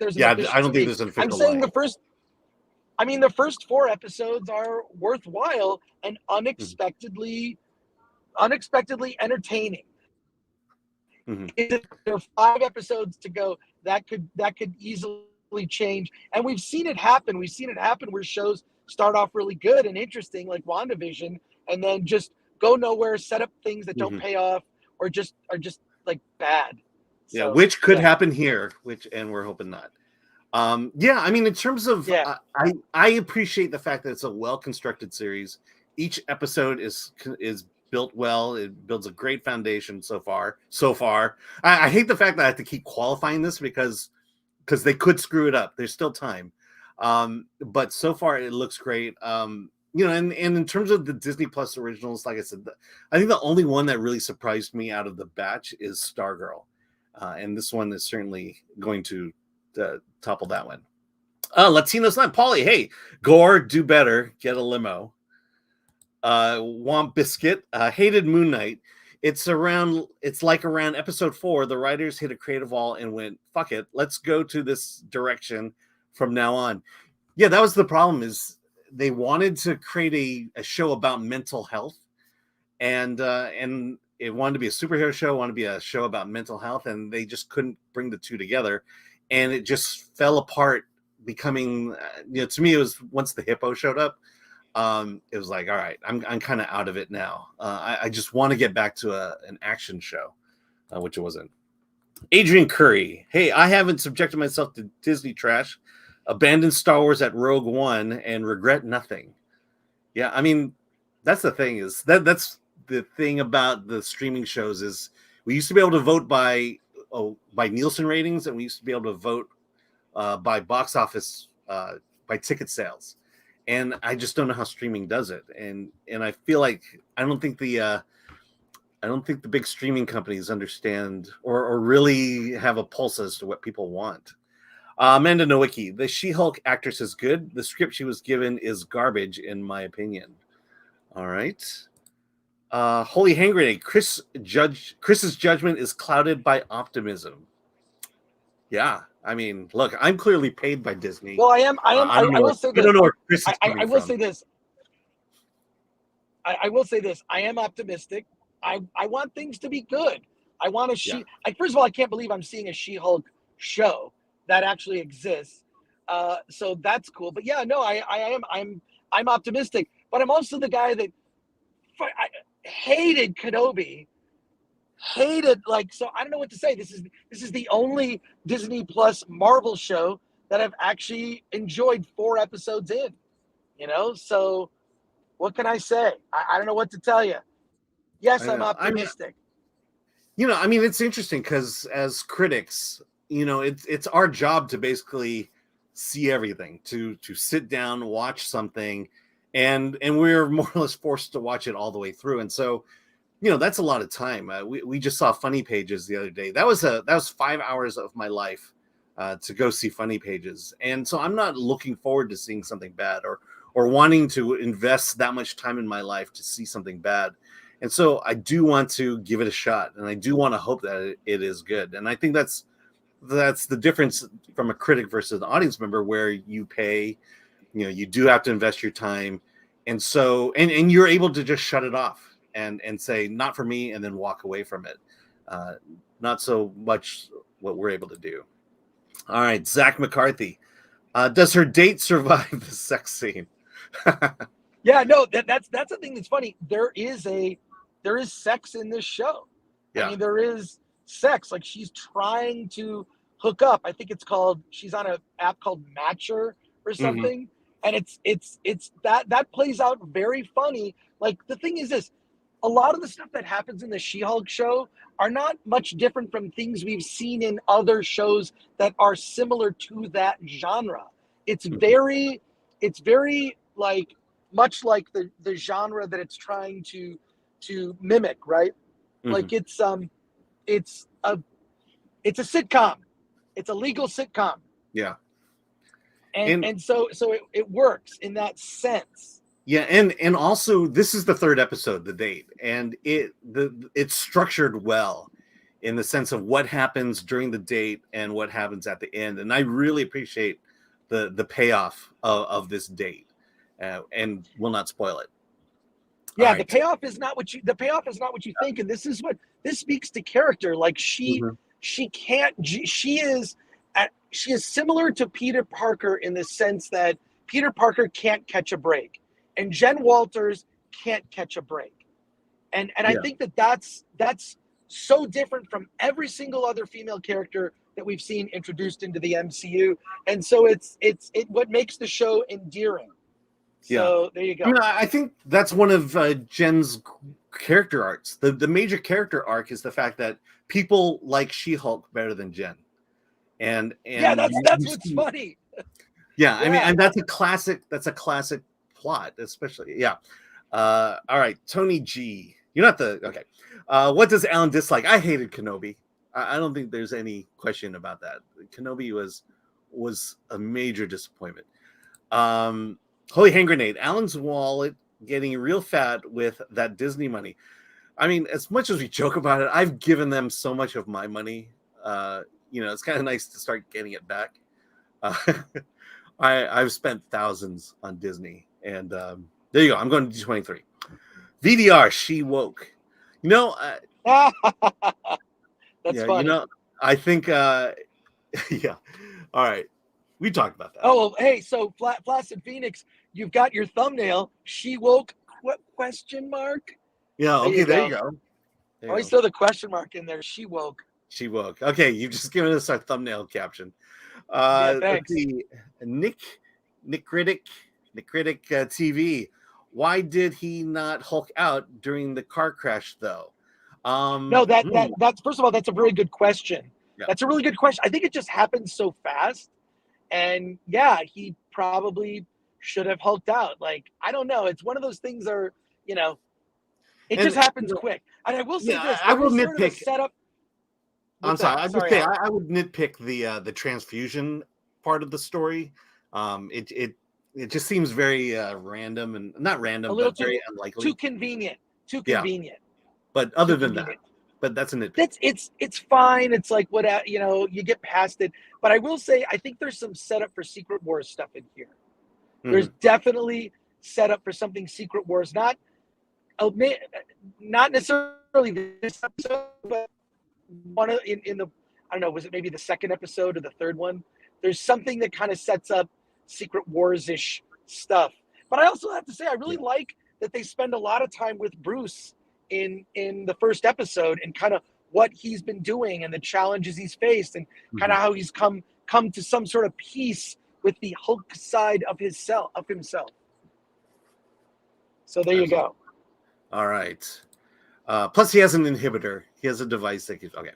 I don't think there's an official. I'm saying the first 4 episodes are worthwhile and unexpectedly entertaining. If there are 5 episodes to go, that could easily change. And we've seen it happen. We've seen it happen where shows start off really good and interesting, like WandaVision, and then just go nowhere, set up things that don't pay off, or just are just bad. So, which could happen here, and we're hoping not. In terms of, I appreciate the fact that it's a well-constructed series. Each episode is built well. It builds a great foundation so far. I hate the fact that I have to keep qualifying this because they could screw it up. There's still time. But so far it looks great. And in terms of the Disney Plus originals, like I said, I think the only one that really surprised me out of the batch is Stargirl. And this one is certainly going to topple that one. Latinos not Polly. Hey, Gore, do better. Get a limo. Womp Biscuit, hated Moon Knight. It's like around episode 4, the writers hit a creative wall and went, fuck it, let's go to this direction from now on. Yeah, that was the problem, is they wanted to create a show about mental health, and it wanted to be a superhero show, wanted to be a show about mental health, and they just couldn't bring the two together, and it just fell apart, becoming, to me, it was once the hippo showed up. It was like, all right, I'm kind of out of it now. I just want to get back to an action show, which it wasn't. Adrian Curry, hey, I haven't subjected myself to Disney trash, abandoned Star Wars at Rogue One, and regret nothing. Yeah, I mean, that's the thing, is that's the thing about the streaming shows, is we used to be able to vote by Nielsen ratings, and we used to be able to vote by box office, by ticket sales. And I just don't know how streaming does it. And I feel like I don't think the big streaming companies understand or really have a pulse as to what people want. Amanda Nowicki, the She-Hulk actress is good. The script she was given is garbage, in my opinion. All right. Holy Hand Grenade, Chris's judgment is clouded by optimism. Yeah. I mean, look, I'm clearly paid by Disney. Well, I will say this. I don't know where Chris is coming I will from. say this. I will say this. I am optimistic. I want things to be good. I want a first of all, I can't believe I'm seeing a She-Hulk show that actually exists. So that's cool. But yeah, no, I'm optimistic. But I'm also the guy that I hated Kenobi. Hated, so I don't know what to say. This is the only Disney Plus Marvel show that I've actually enjoyed 4 episodes in, so what can I say? I don't know what to tell you. Yes, I'm optimistic. I mean, it's interesting because as critics, it's our job to basically see everything, to sit down, watch something, and we're more or less forced to watch it all the way through. And so that's a lot of time. We just saw Funny Pages the other day. That was 5 hours of my life to go see Funny Pages. And so I'm not looking forward to seeing something bad or wanting to invest that much time in my life to see something bad. And so I do want to give it a shot, and I do want to hope that it is good. And I think that's the difference from a critic versus an audience member, where you pay, you do have to invest your time. And so, and you're able to just shut it off and say, not for me, and then walk away from it. Not so much what we're able to do. All right, Zach McCarthy. Does her date survive the sex scene? Yeah, no, that's the thing that's funny. There is sex in this show. Yeah. I mean, there is sex. Like, she's trying to hook up. I think she's on an app called Matcher or something. Mm-hmm. And it's that plays out very funny. Like, the thing is this, a lot of the stuff that happens in the She-Hulk show are not much different from things we've seen in other shows that are similar to that genre. It's very like, much like the genre that it's trying to mimic, right? Mm-hmm. Like, it's a sitcom. It's a legal sitcom. Yeah. And so it works in that sense. Yeah, and also this is the 3rd episode, The Date, and it's structured well in the sense of what happens during the date and what happens at the end. And I really appreciate the payoff of this date, and will not spoil it. Yeah, right. The payoff is not what you think, and this speaks to character. Like, she is similar to Peter Parker in the sense that Peter Parker can't catch a break, and Jen Walters can't catch a break. And I think that's so different from every single other female character that we've seen introduced into the MCU. And so it's what makes the show endearing. So there you go. I think that's one of Jen's character arcs. The major character arc is the fact that people like She-Hulk better than Jen. And yeah, that's what's funny. Yeah, I mean, and that's a classic plot, especially. Yeah. All right, Tony G. You're not okay. What does Alan dislike? I hated Kenobi. I don't think there's any question about that. Kenobi was was a major disappointment. Holy hand grenade. Alan's wallet getting real fat with that Disney money. I mean, as much as we joke about it, I've given them so much of my money. It's kind of nice to start getting it back. I've spent thousands on Disney, and there you go. I'm going to D23. VDR, she woke. That's funny. I think, yeah. All right. We talked about that. Oh, hey, so Flaccid Phoenix, you've got your thumbnail. She woke, question mark? Yeah, okay, there you go. Always throw the question mark in there. She woke. She woke. Okay, you've just given us our thumbnail caption. Yeah, thanks. Nick Critic TV. Why did he not Hulk out during the car crash, though? No, that's first of all, that's a really good question. Yeah. That's a really good question. I think it just happened so fast, and yeah, he probably should have hulked out. Like, I don't know. It's one of those things, it just happens quick. And I will say this: I will nitpick. Setup. I'm sorry. I would nitpick the transfusion part of the story. It just seems very random, and not random, but very unlikely. Too convenient. But other than that, that's a nitpick. It's fine. It's like what you get past it. But I will say, I think there's some setup for Secret Wars stuff in here. Mm-hmm. There's definitely setup for something Secret Wars, not necessarily this episode, but one in the, I don't know, was it maybe the second episode or the third one? There's something that kind of sets up Secret Wars-ish stuff. But I also have to say, I really like that they spend a lot of time with Bruce in the first episode, and kind of what he's been doing and the challenges he's faced, and kind of how he's come to some sort of peace with the Hulk side of himself. So there you go. All right. Plus, he has an inhibitor. He has a device that keeps. Okay.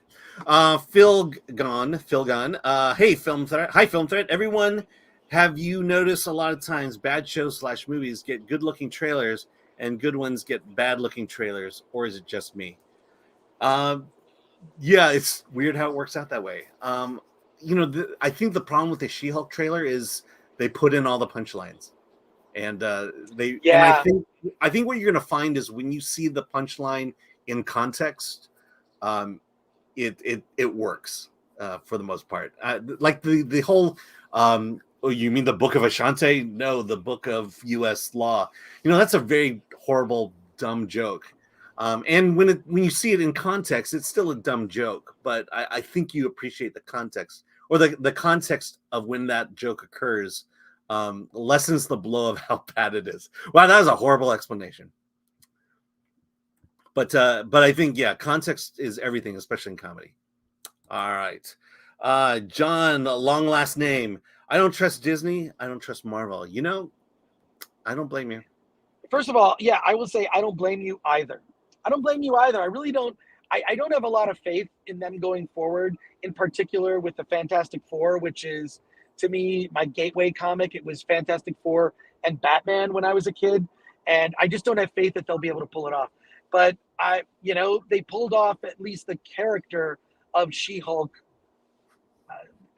Phil Gunn. Hey, Film Threat. Hi, Film Threat. Everyone, have you noticed a lot of times bad shows / movies get good-looking trailers and good ones get bad-looking trailers, or is it just me? Yeah, it's weird how it works out that way. I think the problem with the She-Hulk trailer is they put in all the punchlines. And I think what you're going to find is when you see the punchline in context, it works for the most part. Like the whole, you mean the Book of Ashante? No, the Book of U.S. Law. That's a very horrible, dumb joke. And when you see it in context, it's still a dumb joke. But I think you appreciate the context, or the context of when that joke occurs. Lessens the blow of how bad it is. Wow, that was a horrible explanation. But I think, context is everything, especially in comedy. All right. John, long last name. I don't trust Disney. I don't trust Marvel. I don't blame you. First of all, I will say I don't blame you either. I really don't. I don't have a lot of faith in them going forward, in particular with the Fantastic Four, which is, to me, my gateway comic. It was Fantastic Four and Batman when I was a kid, and I just don't have faith that they'll be able to pull it off. But they pulled off at least the character of She-Hulk,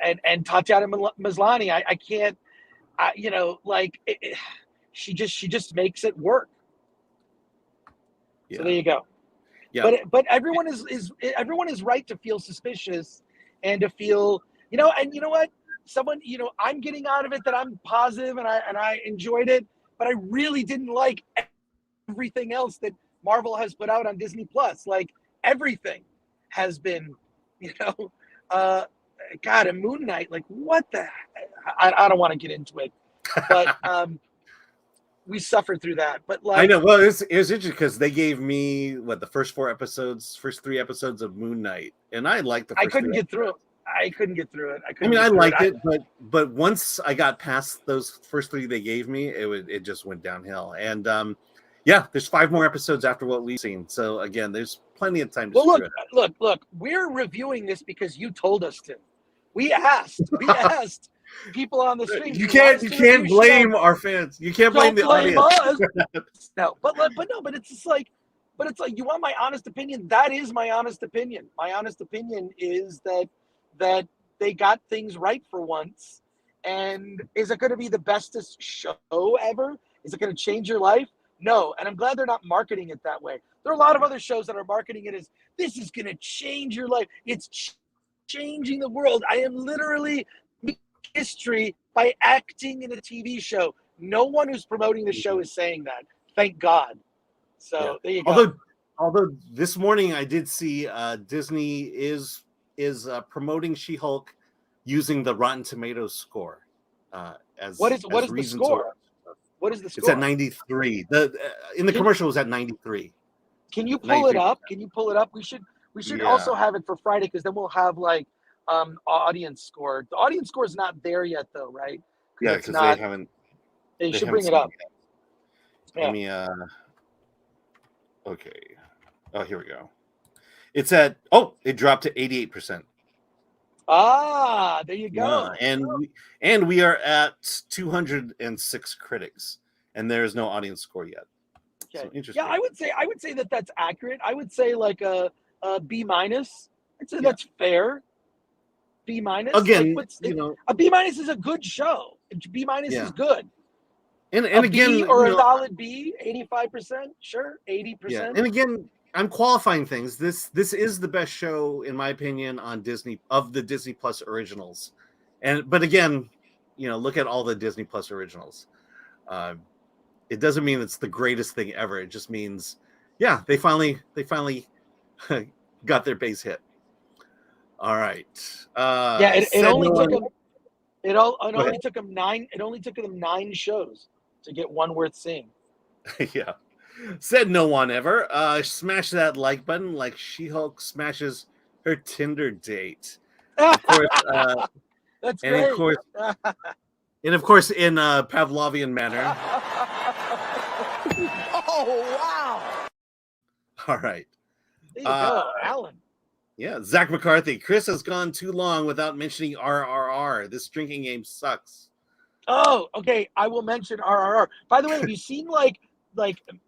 and Tatiana Maslany. I can't, she just makes it work. Yeah. So there you go. Yeah. But everyone is right to feel suspicious and to feel, and you know what? Someone, I'm getting out of it that I'm positive and I enjoyed it, but I really didn't like everything else that Marvel has put out on Disney Plus. Like, everything has been, God, and Moon Knight, like, what the I don't want to get into it, but we suffered through that. But like, I know, well, it was interesting because they gave me the first 3 episodes of Moon Knight, and I liked the first. I couldn't get through it. I liked it, but once I got past those first 3 they gave me, it just went downhill. And there's 5 more episodes after what we've seen. So again, there's plenty of time to look, we're reviewing this because you told us to. We asked people on the stream. You can't blame our fans. You can't blame the audience. No, but it's just like, you want my honest opinion? That is my honest opinion. My honest opinion is that they got things right for once, And is it going to be the bestest show ever? Is it going to change your life? No. And I'm glad they're not marketing it that way. There are a lot of other shows that are marketing it as this is going to change your life. It's changing the world. I am literally making history by acting in a TV show. No one who's promoting the show is saying that. Thank God. So there you go. Although this morning I did see Disney is promoting She-Hulk using the Rotten Tomatoes score as what is the score? What is the score? It's at 93. In the commercial it was at 93. Can you pull it up? Can you pull it up? We should also have it for Friday, because then we'll have like audience score. The audience score is not there yet though, right? Yeah, because they haven't. They should bring it up. Let me okay. Oh, here we go. It's at it dropped to 88%. Ah, there you go. And we are at 206 critics, and there is no audience score yet. Okay. So interesting. Yeah, I would say that that's accurate. I would say like a B-. I'd say that's fair. B-. Again, a B- is a good show. B- is good. And again, B or a solid B, 85%, sure, 80%. Yeah, and again, I'm qualifying things. This is the best show, in my opinion, on Disney of the Disney Plus originals. But again, look at all the Disney Plus originals. It doesn't mean it's the greatest thing ever. It just means, they finally got their base hit. All right. It only took them 9 shows to get one worth seeing. Yeah. Said no one ever. Smash that like button like She-Hulk smashes her Tinder date. Of course, that's great. Of course, in Pavlovian manner. Oh wow! All right. There you go, Alan. Yeah, Zach McCarthy. Chris has gone too long without mentioning RRR. This drinking game sucks. Oh, okay. I will mention RRR. By the way, have you seen like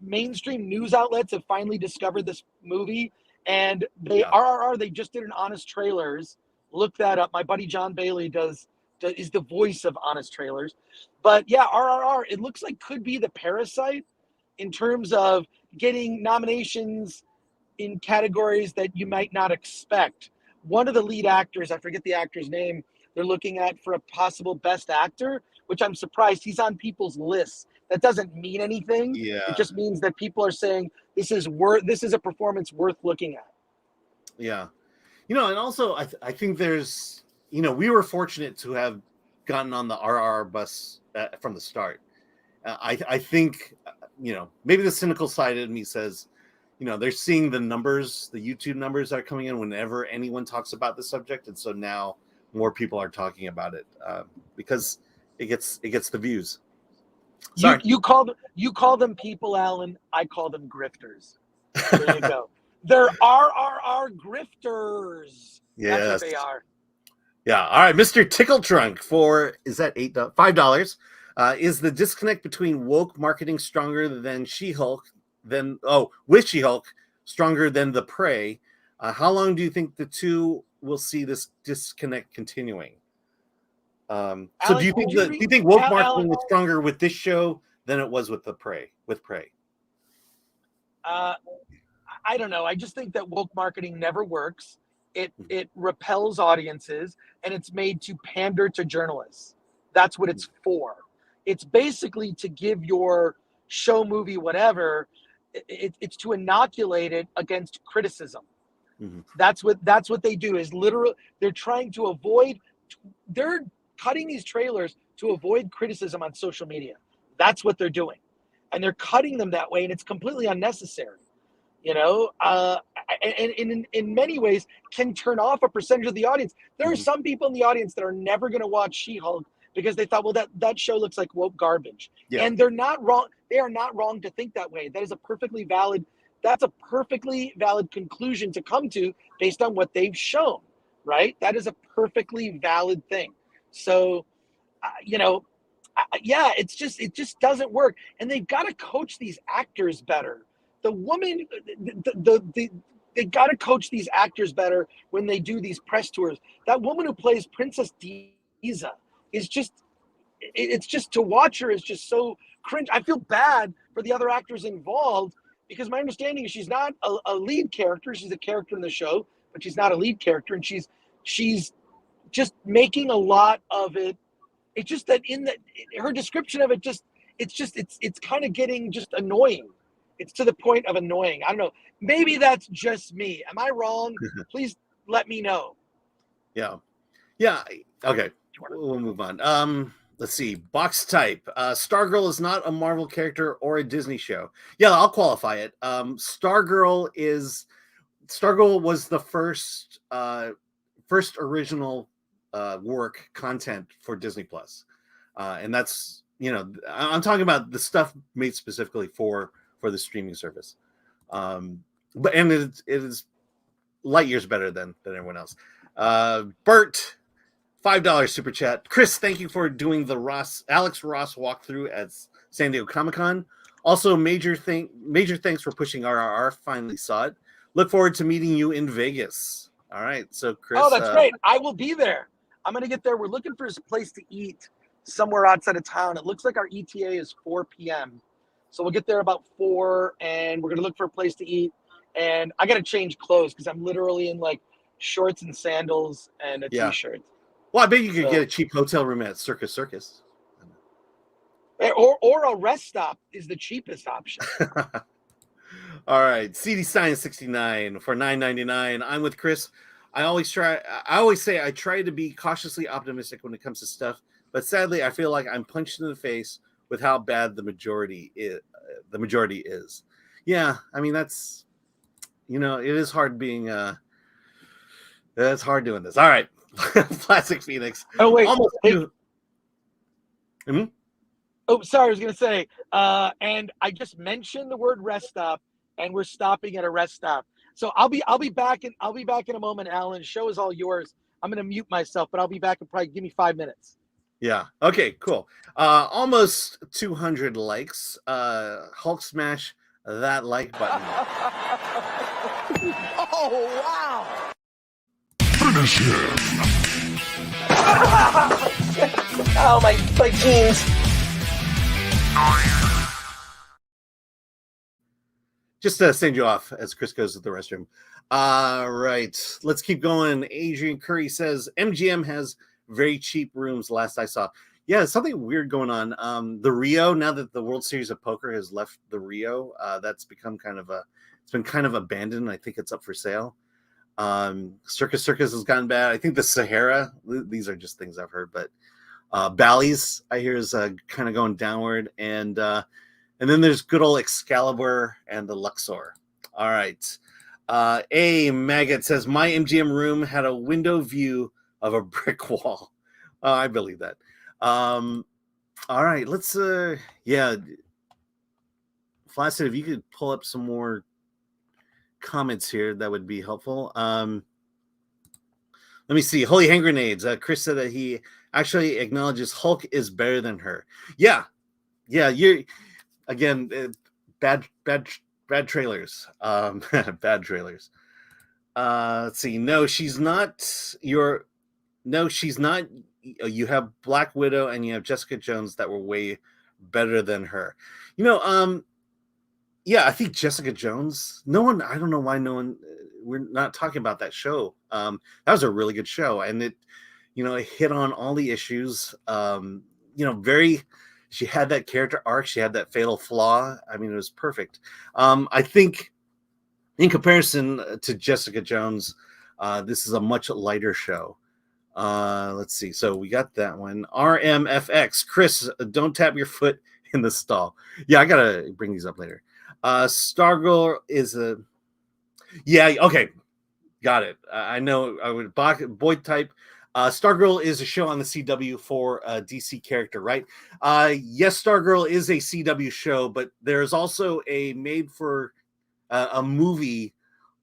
mainstream news outlets have finally discovered this movie, and RRR, they just did an Honest Trailers. Look that up. My buddy John Bailey is the voice of Honest Trailers. But yeah, RRR, it looks like could be the Parasite in terms of getting nominations in categories that you might not expect. One of the lead actors, I forget the actor's name, they're looking at for a possible best actor, which I'm surprised he's on people's lists. That doesn't mean anything. Yeah. It just means that people are saying this is a performance worth looking at. Yeah. And also I think there's, we were fortunate to have gotten on the RR bus from the start. I think, maybe the cynical side of me says, they're seeing the numbers, the YouTube numbers that are coming in whenever anyone talks about the subject. And so now more people are talking about it because it gets the views. Sorry. You call them people, Alan. I call them grifters. There you go. They're RRR grifters. Yes. That's what they are. Yeah. All right. Mr. Tickle Trunk is that $5? Is the disconnect between woke marketing stronger than She-Hulk with She-Hulk stronger than The Prey? How long do you think the two will see this disconnect continuing? Alan, so do you think woke marketing was stronger with this show than it was with Prey? I don't know. I just think that woke marketing never works. It repels audiences, and it's made to pander to journalists. That's what it's for. It's basically to give your show, movie, whatever. It's to inoculate it against criticism. Mm-hmm. That's what they do. Is literally they're trying to avoid. They're cutting these trailers to avoid criticism on social media. That's what they're doing, and they're cutting them that way, and it's completely unnecessary. And in many ways can turn off a percentage of the audience. There are some people in the audience that are never going to watch She-Hulk because they thought, well, that show looks like woke garbage. Yeah. And they're not wrong. They are not wrong to think that way. That is a perfectly valid conclusion to come to based on what they've shown, right? That is a perfectly valid thing. So, it just doesn't work. And they've got to coach these actors better. The woman, they got to coach these actors better when they do these press tours. That woman who plays Princess Diza is just it's just, to watch her is just so cringe. I feel bad for the other actors involved, because my understanding is she's not a lead character. She's a character in the show, but she's not a lead character, and she's just making a lot of it. It's just that her description of it, it's kind of getting just annoying. It's to the point of annoying. I don't know. Maybe that's just me. Am I wrong? Please let me know. Yeah. Okay. We'll move on. Let's see. Box type. Stargirl is not a Marvel character or a Disney show. Yeah, I'll qualify it. Stargirl was the first original work content for Disney Plus, and that's, I'm talking about the stuff made specifically for the streaming service. But it is light years better than everyone else. Bert, $5 super chat. Chris, thank you for doing the Alex Ross walkthrough at San Diego Comic-Con. Also, major thanks for pushing RRR. Finally saw it. Look forward to meeting you in Vegas. All right, so Chris. Oh, that's great. I will be there. I'm gonna get there. We're looking for a place to eat somewhere outside of town. It looks like our ETA is 4 p.m. So we'll get there about 4, and we're gonna look for a place to eat. And I gotta change clothes because I'm literally in like shorts and sandals and a t-shirt. Well, I bet you could get a cheap hotel room at Circus. Or a rest stop is the cheapest option. All right, CD Science 69 for $9.99. I'm with Chris. I always say I try to be cautiously optimistic when it comes to stuff, but sadly, I feel like I'm punched in the face with how bad the majority is. Yeah, I mean, that's, it is hard being it's hard doing this. All right. Plastic Phoenix. Oh, wait. Mm-hmm. Oh, sorry. I was going to say, and I just mentioned the word rest stop, and we're stopping at a rest stop. So I'll be back in a moment, Alan. The show is all yours. I'm going to mute myself, but I'll be back in probably, give me 5 minutes. Yeah. Okay, cool. Almost 200 likes. Hulk smash that like button. Oh, wow. Finish him. Oh, my jeans. Just to send you off as Chris goes to the restroom. Right. Let's keep going. Adrian Curry says MGM has very cheap rooms last I saw. Yeah, something weird going on. The Rio, now that the World Series of Poker has left the Rio, that's become it's been kind of abandoned. I think it's up for sale. Circus has gotten bad. I think the Sahara, these are just things I've heard, but Bally's I hear is kind of going downward, and then there's good old Excalibur and the Luxor. All right. A Maggot says my MGM room had a window view of a brick wall. I believe that. All right, let's Flaccid, if you could pull up some more comments here, that would be helpful. Let me see. Holy Hand Grenades. Chris said that he actually acknowledges Hulk is better than her. Yeah, you're again bad trailers. Bad trailers. Let's see. No, she's not. You have Black Widow and you have Jessica Jones that were way better than her. Yeah, I think Jessica Jones. I don't know why we're not talking about that show. That was a really good show, and it hit on all the issues. She had that character arc. She had that fatal flaw. I mean, it was perfect. I think in comparison to Jessica Jones, this is a much lighter show. Let's see. So we got that one. RMFX. Chris, don't tap your foot in the stall. Yeah, I gotta bring these up later. Stargirl is okay. Got it. I know I would boy type. Stargirl is a show on the CW for a DC character, right? Yes, Stargirl is a CW show, but there's also a made for a movie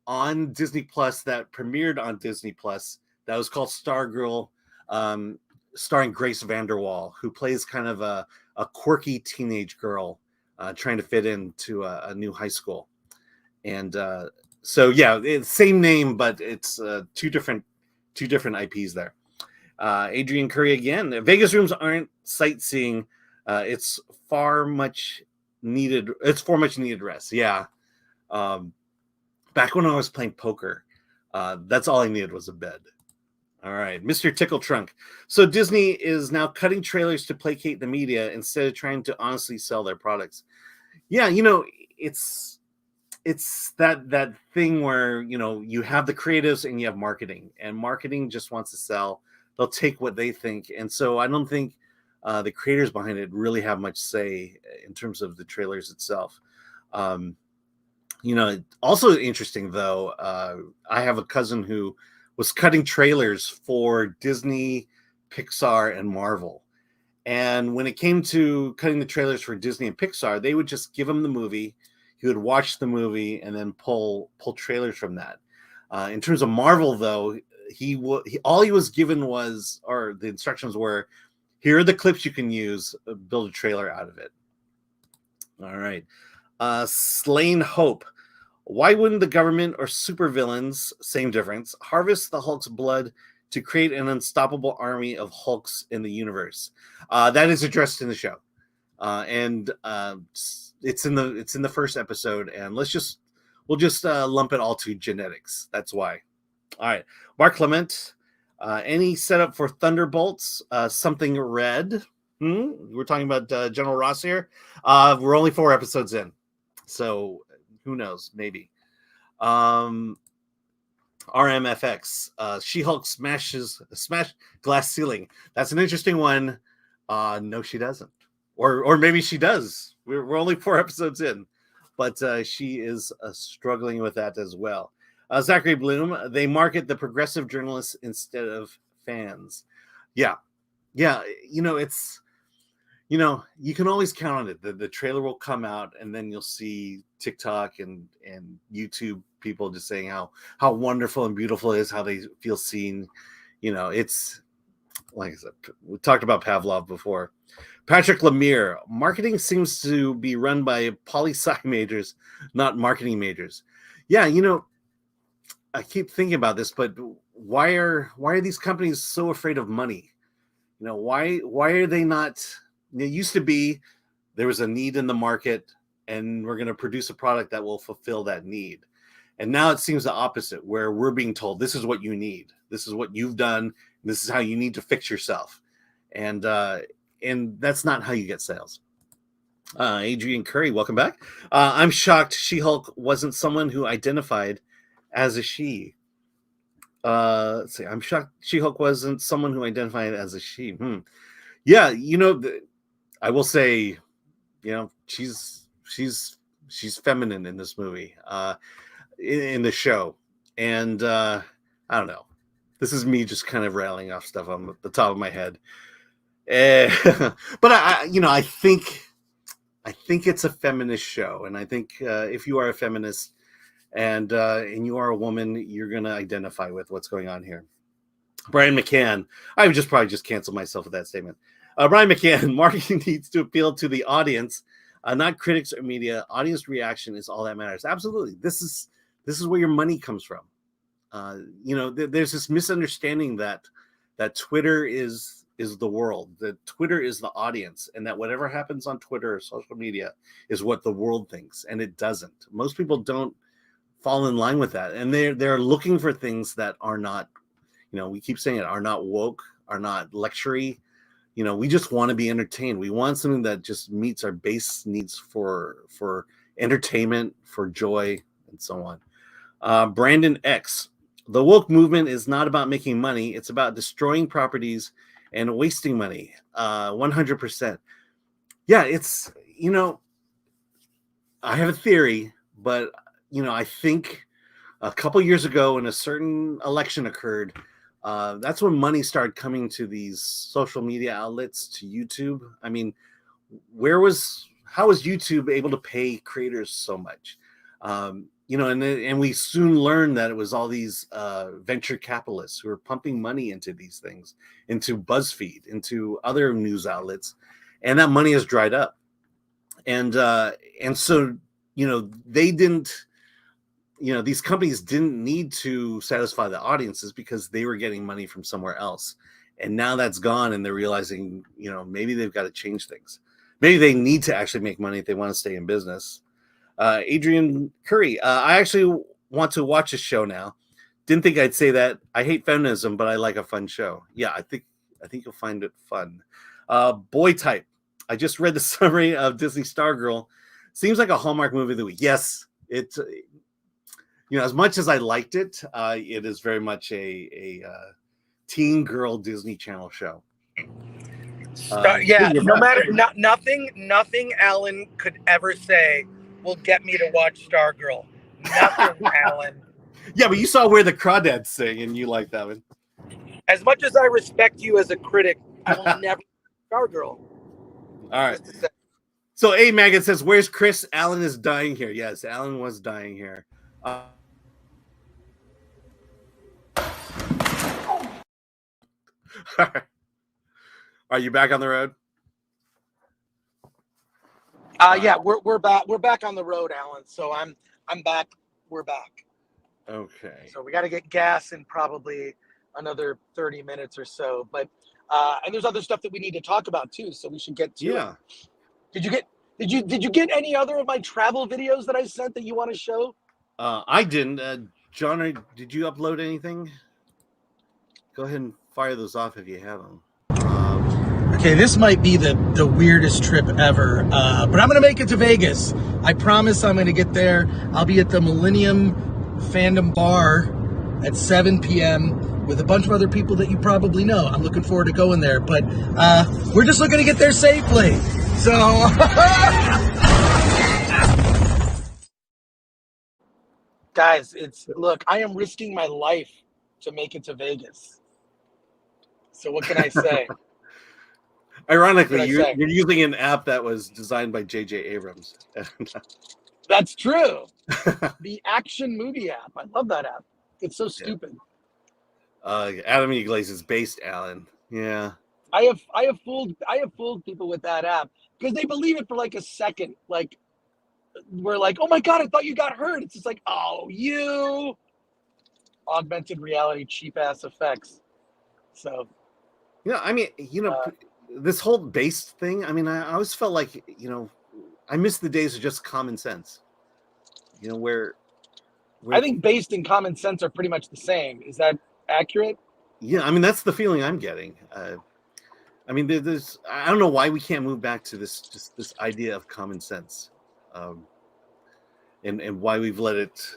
on Disney Plus that premiered on Disney Plus that was called Stargirl, starring Grace VanderWaal, who plays kind of a quirky teenage girl trying to fit into a new high school. And so, yeah, it's same name, but it's two different IPs there. Adrian Curry again. Vegas rooms aren't sightseeing. It's for much needed rest. Yeah. Back when I was playing poker, that's all I needed was a bed. All right, Mr. Tickle Trunk. So Disney is now cutting trailers to placate the media instead of trying to honestly sell their products. Yeah, it's that thing where you have the creatives and you have marketing, and marketing just wants to sell. They'll take what they think, and so I don't think the creators behind it really have much say in terms of the trailers itself. Also interesting though, I have a cousin who was cutting trailers for Disney, Pixar, and Marvel. And when it came to cutting the trailers for Disney and Pixar, they would just give him the movie. He would watch the movie and then pull trailers from that. In terms of Marvel, though, all he was given was, or the instructions were, here are the clips you can use, build a trailer out of it. All right. Slain Hope. Why wouldn't the government or supervillains, same difference, harvest the Hulk's blood to create an unstoppable army of Hulks in the universe? That is addressed in the show, and it's in the first episode. And we'll just lump it all to genetics. That's why. All right, Mark Clement. Any setup for Thunderbolts? Something red? We're talking about General Ross here. We're only 4 episodes in, so who knows? Maybe. RMFX. She-Hulk smash glass ceiling. That's an interesting one. No, she doesn't. Or maybe she does. We're only 4 episodes in, but she is struggling with that as well. Zachary Bloom. They market the progressive journalists instead of fans. Yeah. It's. You can always count on it. The trailer will come out, and then you'll see TikTok and YouTube people just saying how wonderful and beautiful it is, how they feel seen. It's like I said, we talked about Pavlov before. Patrick Lemire. Marketing seems to be run by poli-sci majors, not marketing majors. Yeah, I keep thinking about this, but why are these companies so afraid of money? Why are they not? It used to be there was a need in the market, and we're going to produce a product that will fulfill that need. And now it seems the opposite, where we're being told this is what you need, this is what you've done, this is how you need to fix yourself, and that's not how you get sales. Adrian Curry, welcome back. I'm shocked She-Hulk wasn't someone who identified as a she. Let's see. I'm shocked She-Hulk wasn't someone who identified as a she. Yeah, I will say, she's feminine in this movie, in the show, and I don't know. This is me just kind of rattling off stuff on the top of my head, but I think it's a feminist show, and I think if you are a feminist and you are a woman, you're going to identify with what's going on here. Brian McCann. I would probably just cancel myself with that statement. Brian McCann, marketing needs to appeal to the audience, not critics or media. Audience reaction is all that matters. Absolutely. This is where your money comes from. There's this misunderstanding that Twitter is the world, that Twitter is the audience, and that whatever happens on Twitter or social media is what the world thinks, and it doesn't. Most people don't fall in line with that, and they're looking for things that are not, we keep saying it, are not woke, are not luxury. We just want to be entertained. We want something that just meets our base needs for entertainment, for joy, and so on. Brandon X. The woke movement is not about making money. It's about destroying properties and wasting money. 100%. Yeah, it's, I have a theory, but, I think a couple years ago when a certain election occurred, that's when money started coming to these social media outlets, to YouTube. I mean, how was YouTube able to pay creators so much? And we soon learned that it was all these venture capitalists who were pumping money into these things, into BuzzFeed, into other news outlets, and that money has dried up. And so, they didn't, these companies didn't need to satisfy the audiences because they were getting money from somewhere else. And now that's gone, and they're realizing, maybe they've got to change things. Maybe they need to actually make money if they want to stay in business. Adrian Curry, I actually want to watch a show now. Didn't think I'd say that. I hate feminism, but I like a fun show. Yeah, I think you'll find it fun. Boy Type. I just read the summary of Disney Stargirl. Seems like a Hallmark movie of the week. Yes, it's as much as I liked it, it is very much a teen girl Disney Channel show. No matter nothing Alan could ever say will get me to watch Stargirl. Nothing, Alan. Yeah, but you saw Where the Crawdads Sing, and you like that one. As much as I respect you as a critic, I will never Stargirl. All right. So A Maggot says, "Where's Chris? Alan is dying here." Yes, Alan was dying here. Are you back on the road? Yeah, we're back. We're back on the road, Alan. So I'm back. We're back. Okay. So we got to get gas in probably another 30 minutes or so. But and there's other stuff that we need to talk about too. So we should get to it. Did you get any other of my travel videos that I sent that you want to show? I didn't. John, did you upload anything? Go ahead and fire those off if you have them. Okay, this might be the weirdest trip ever, but I'm going to make it to Vegas. I promise I'm going to get there. I'll be at the Millennium Fandom Bar at 7 p.m. with a bunch of other people that you probably know. I'm looking forward to going there, but we're just looking to get there safely. So, guys, look, I am risking my life to make it to Vegas. So what can I say? Ironically, you're using an app that was designed by J.J. Abrams. That's true. The action movie app. I love that app. It's so stupid. Adam Iglesias based Alan. Yeah. I have fooled people with that app because they believe it for like a second. Like we're like, oh my God, I thought you got hurt. It's just like, oh, you augmented reality, cheap ass effects. So I mean, this whole based thing, I mean, I always felt like, I miss the days of just common sense. Where I think based and common sense are pretty much the same. Is that accurate? Yeah, I mean, that's the feeling I'm getting. I mean, there's I don't know why we can't move back to this idea of common sense, and why we've let it,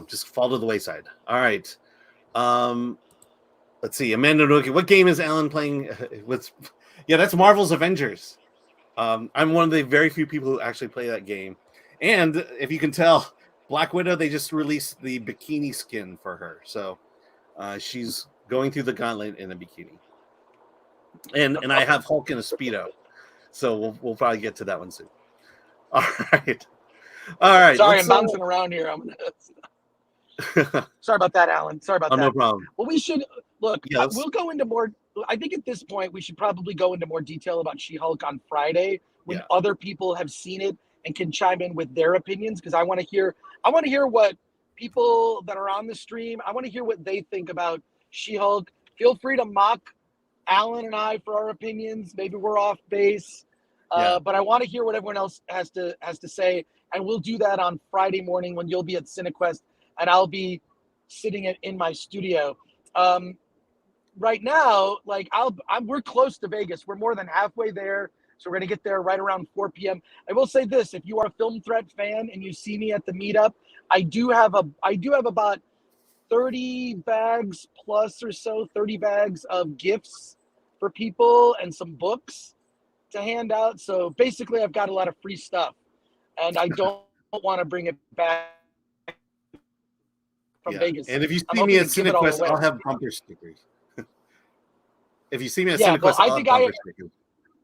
just fall to the wayside. All right. Let's see. Amanda Noki, what game is Alan playing with? Yeah, that's Marvel's Avengers. I'm one of the very few people who actually play that game. And if you can tell, Black Widow, they just released the bikini skin for her. So she's going through the gauntlet in a bikini. And I have Hulk in a Speedo. So we'll probably get to that one soon. All right. Sorry, I'm bouncing around here. Sorry about that, Alan. Sorry about that. No problem. Well, we should look. We'll go into more. I think at this point we should probably go into more detail about She-Hulk on Friday when other people have seen it and can chime in with their opinions, because I want to hear what people that are on the stream. I want to hear what they think about She-Hulk. Feel free to mock Alan and I for our opinions. Maybe we're off base, but I want to hear what everyone else has to say, and we'll do that on Friday morning when you'll be at CineQuest and I'll be sitting in my studio. Right now, like we're close to Vegas. We're more than halfway there. So we're going to get there right around 4 p.m. I will say this, if you are a Film Threat fan and you see me at the meetup, I do have about 30 bags plus or so, 30 bags of gifts for people and some books to hand out. So basically I've got a lot of free stuff and I don't want to bring it back from Vegas. And if you see me at CineQuest, I'll have bumper stickers. If you see me at CineQuest, I'll have bumper stickers.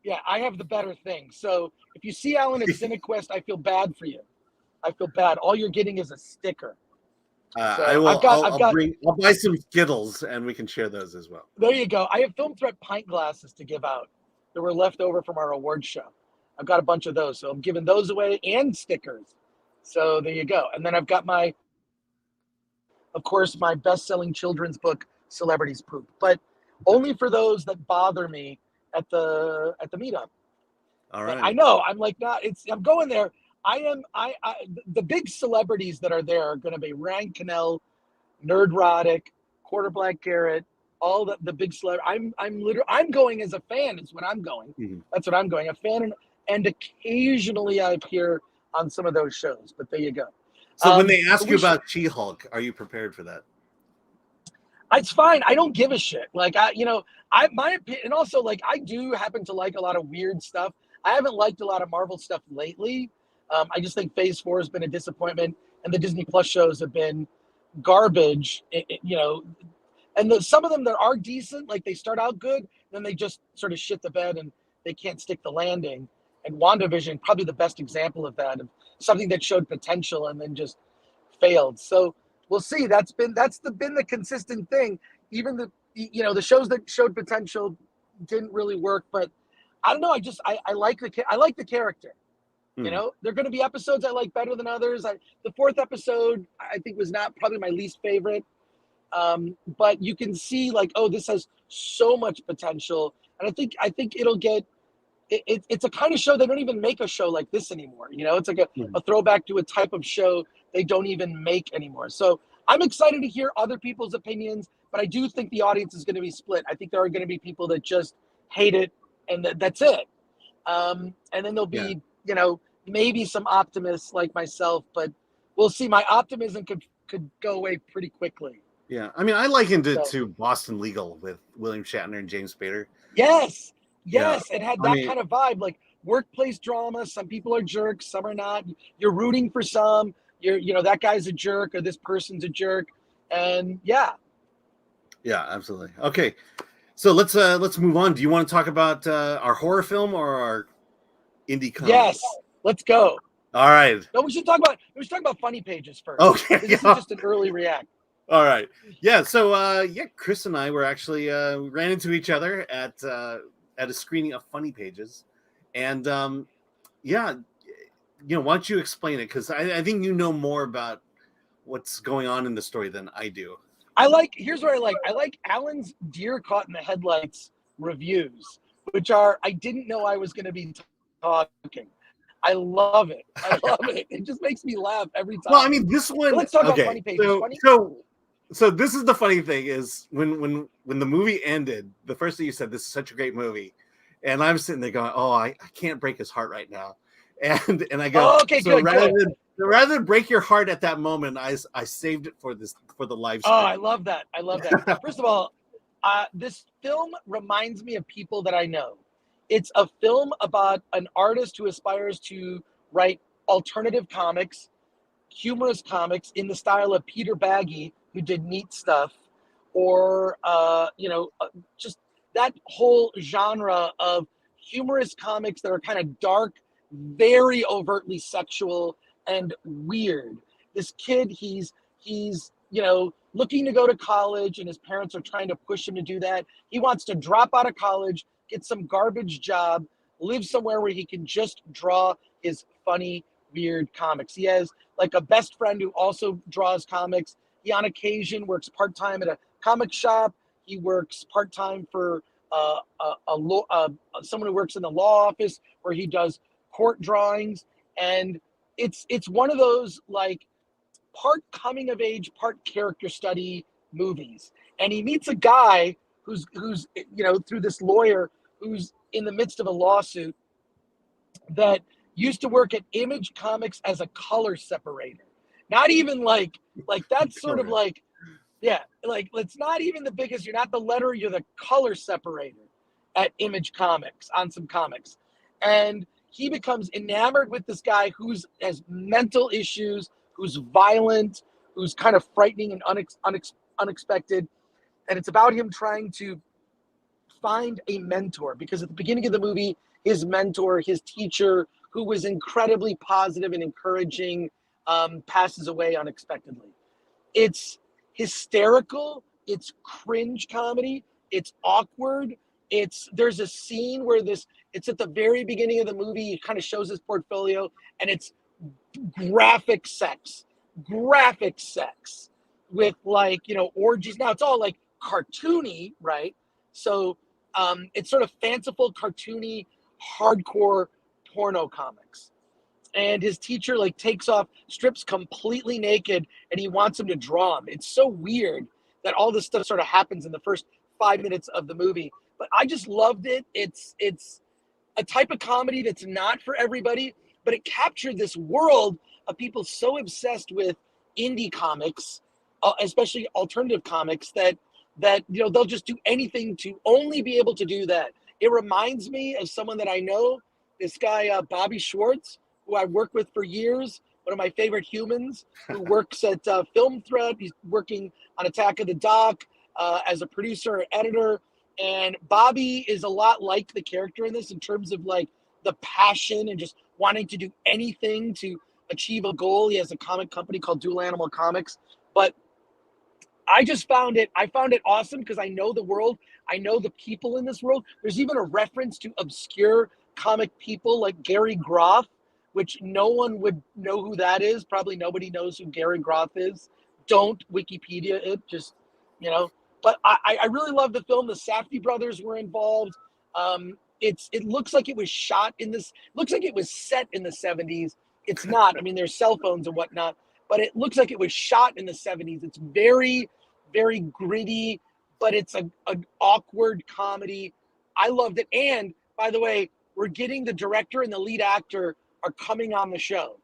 Yeah, I have the better thing. So if you see Alan at CineQuest, I feel bad for you. I feel bad. All you're getting is a sticker. I'll buy some Skittles and we can share those as well. There you go. I have Film Threat pint glasses to give out that were left over from our award show. I've got a bunch of those. So I'm giving those away and stickers. So there you go. And then I've got of course, my best-selling children's book, Celebrities Poop. But only for those that bother me at the meetup. All And right. I know I'm like not. I'm going there. The big celebrities that are there are going to be Ryan Cannell, Nerdrotic, Quarter Black Garrett, all the big celebrities. I'm going as a fan. Is what I'm going. Mhm. That's what I'm going. A fan, and occasionally I appear on some of those shows. But there you go. So when they but ask you about She-Hulk, are you prepared for that? It's fine. I don't give a shit. Like my opinion, and also like I do happen to like a lot of weird stuff. I haven't liked a lot of Marvel stuff lately. I just think Phase 4 has been a disappointment, and the Disney Plus shows have been garbage. And some of them that are decent, like they start out good, then they just sort of shit the bed and they can't stick the landing. And WandaVision, probably the best example of that, of something that showed potential and then just failed. So we'll see. That's been the consistent thing. Even the shows that showed potential didn't really work. But I don't know. I like the character. There are going to be episodes I like better than others. The fourth episode I think was not probably my least favorite. But you can see like, oh, this has so much potential, and I think it'll get. It's a kind of show they don't even make a show like this anymore. It's like a throwback to a type of show they don't even make anymore. So I'm excited to hear other people's opinions, but I do think the audience is going to be split. I think there are going to be people that just hate it, and that's it. And then there'll be, maybe some optimists like myself, but we'll see. My optimism could go away pretty quickly. Yeah, I mean, I likened it to Boston Legal with William Shatner and James Spader. Yes, it had that kind of vibe, like workplace drama. Some people are jerks, some are not. You're rooting for some. That guy's a jerk or this person's a jerk, and yeah, absolutely. Okay, so let's move on. Do you want to talk about our horror film or our indie comedy? Yes, let's go. All right. No, we should talk about funny pages first. Okay, this is just an early react. All right. Yeah. So, Chris and I were actually ran into each other at a screening of Funny Pages, and why don't you explain it? Because I think you know more about what's going on in the story than I do. Here's what I like. I like Alan's Deer Caught in the Headlights reviews, which are I didn't know I was going to be talking. I love it. It just makes me laugh every time. Well, I mean, this one. Let's talk about Funny Pages. So this is the funny thing is when the movie ended, the first thing you said, this is such a great movie. And I'm sitting there going, oh, I can't break his heart right now. And I go, oh, okay, so good. rather than break your heart at that moment, I saved it for the live stream. Oh, I love that. First of all, this film reminds me of people that I know. It's a film about an artist who aspires to write alternative comics, humorous comics in the style of Peter Baggy, who did Neat Stuff, or just that whole genre of humorous comics that are kind of dark, very overtly sexual and weird. This kid, he's looking to go to college, and his parents are trying to push him to do that. He wants to drop out of college, get some garbage job, live somewhere where he can just draw his funny, weird comics. He has like a best friend who also draws comics. He on occasion works part-time at a comic shop. He works part-time for someone who works in the law office where he does court drawings. And it's one of those like part coming of age, part character study movies. And he meets a guy who's through this lawyer who's in the midst of a lawsuit that used to work at Image Comics as a color separator. Not even like that's sort of like, yeah, like it's not even the biggest. You're not the letter, you're the color separator at Image Comics on some comics. And he becomes enamored with this guy who's has mental issues, who's violent, who's kind of frightening and unexpected. And it's about him trying to find a mentor, because at the beginning of the movie, his mentor, his teacher, who was incredibly positive and encouraging, passes away unexpectedly. It's hysterical. It's cringe comedy. It's awkward. There's a scene where it's at the very beginning of the movie. He kind of shows his portfolio, and it's graphic sex with orgies. Now it's all like cartoony, right? So it's sort of fanciful, cartoony, hardcore porno comics. And his teacher like takes off, strips completely naked, and he wants him to draw him. It's so weird that all this stuff sort of happens in the first 5 minutes of the movie. But I just loved it. It's a type of comedy that's not for everybody, but it captured this world of people so obsessed with indie comics, especially alternative comics, that they'll just do anything to only be able to do that. It reminds me of someone that I know, this guy Bobby Schwartz, who I've worked with for years, one of my favorite humans, who works at Film Thread. He's working on Attack of the Dock as a producer or editor. And Bobby is a lot like the character in this in terms of like the passion and just wanting to do anything to achieve a goal. He has a comic company called Dual Animal Comics. But I found it awesome because I know the world. I know the people in this world. There's even a reference to obscure comic people like Gary Groth, which no one would know who that is. Probably nobody knows who Gary Groth is. Don't Wikipedia it, just, But I really love the film. The Safdie brothers were involved. It looks like it was shot looks like it was set in the 70s. It's not. I mean, there's cell phones and whatnot, but it looks like it was shot in the 70s. It's very, very gritty, but it's an awkward comedy. I loved it. And by the way, we're getting the director and the lead actor are coming on the show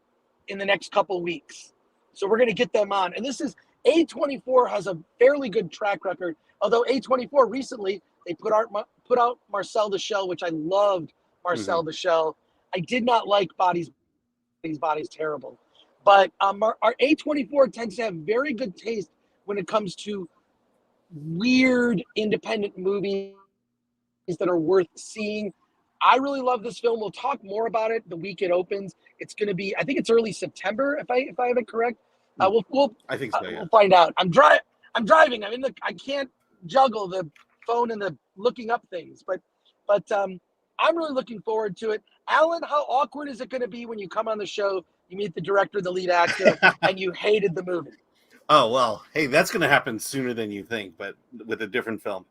in the next couple weeks. So we're going to get them on. And this is A24 has a fairly good track record. Although A24 recently, they put out Marcel the Shell, which I loved Marcel the Shell. I did not like Body's terrible. But our A24 tends to have very good taste when it comes to weird independent movies that are worth seeing. I really love this film. We'll talk more about it the week it opens. It's going to be, I think it's early September, if I have it correct. We'll I think so. Yeah. We'll find out. I'm driving. I can't juggle the phone and the looking up things, but I'm really looking forward to it. Alan, how awkward is it going to be when you come on the show, you meet the director, the lead actor, and you hated the movie? Oh, well, hey, that's going to happen sooner than you think, but with a different film.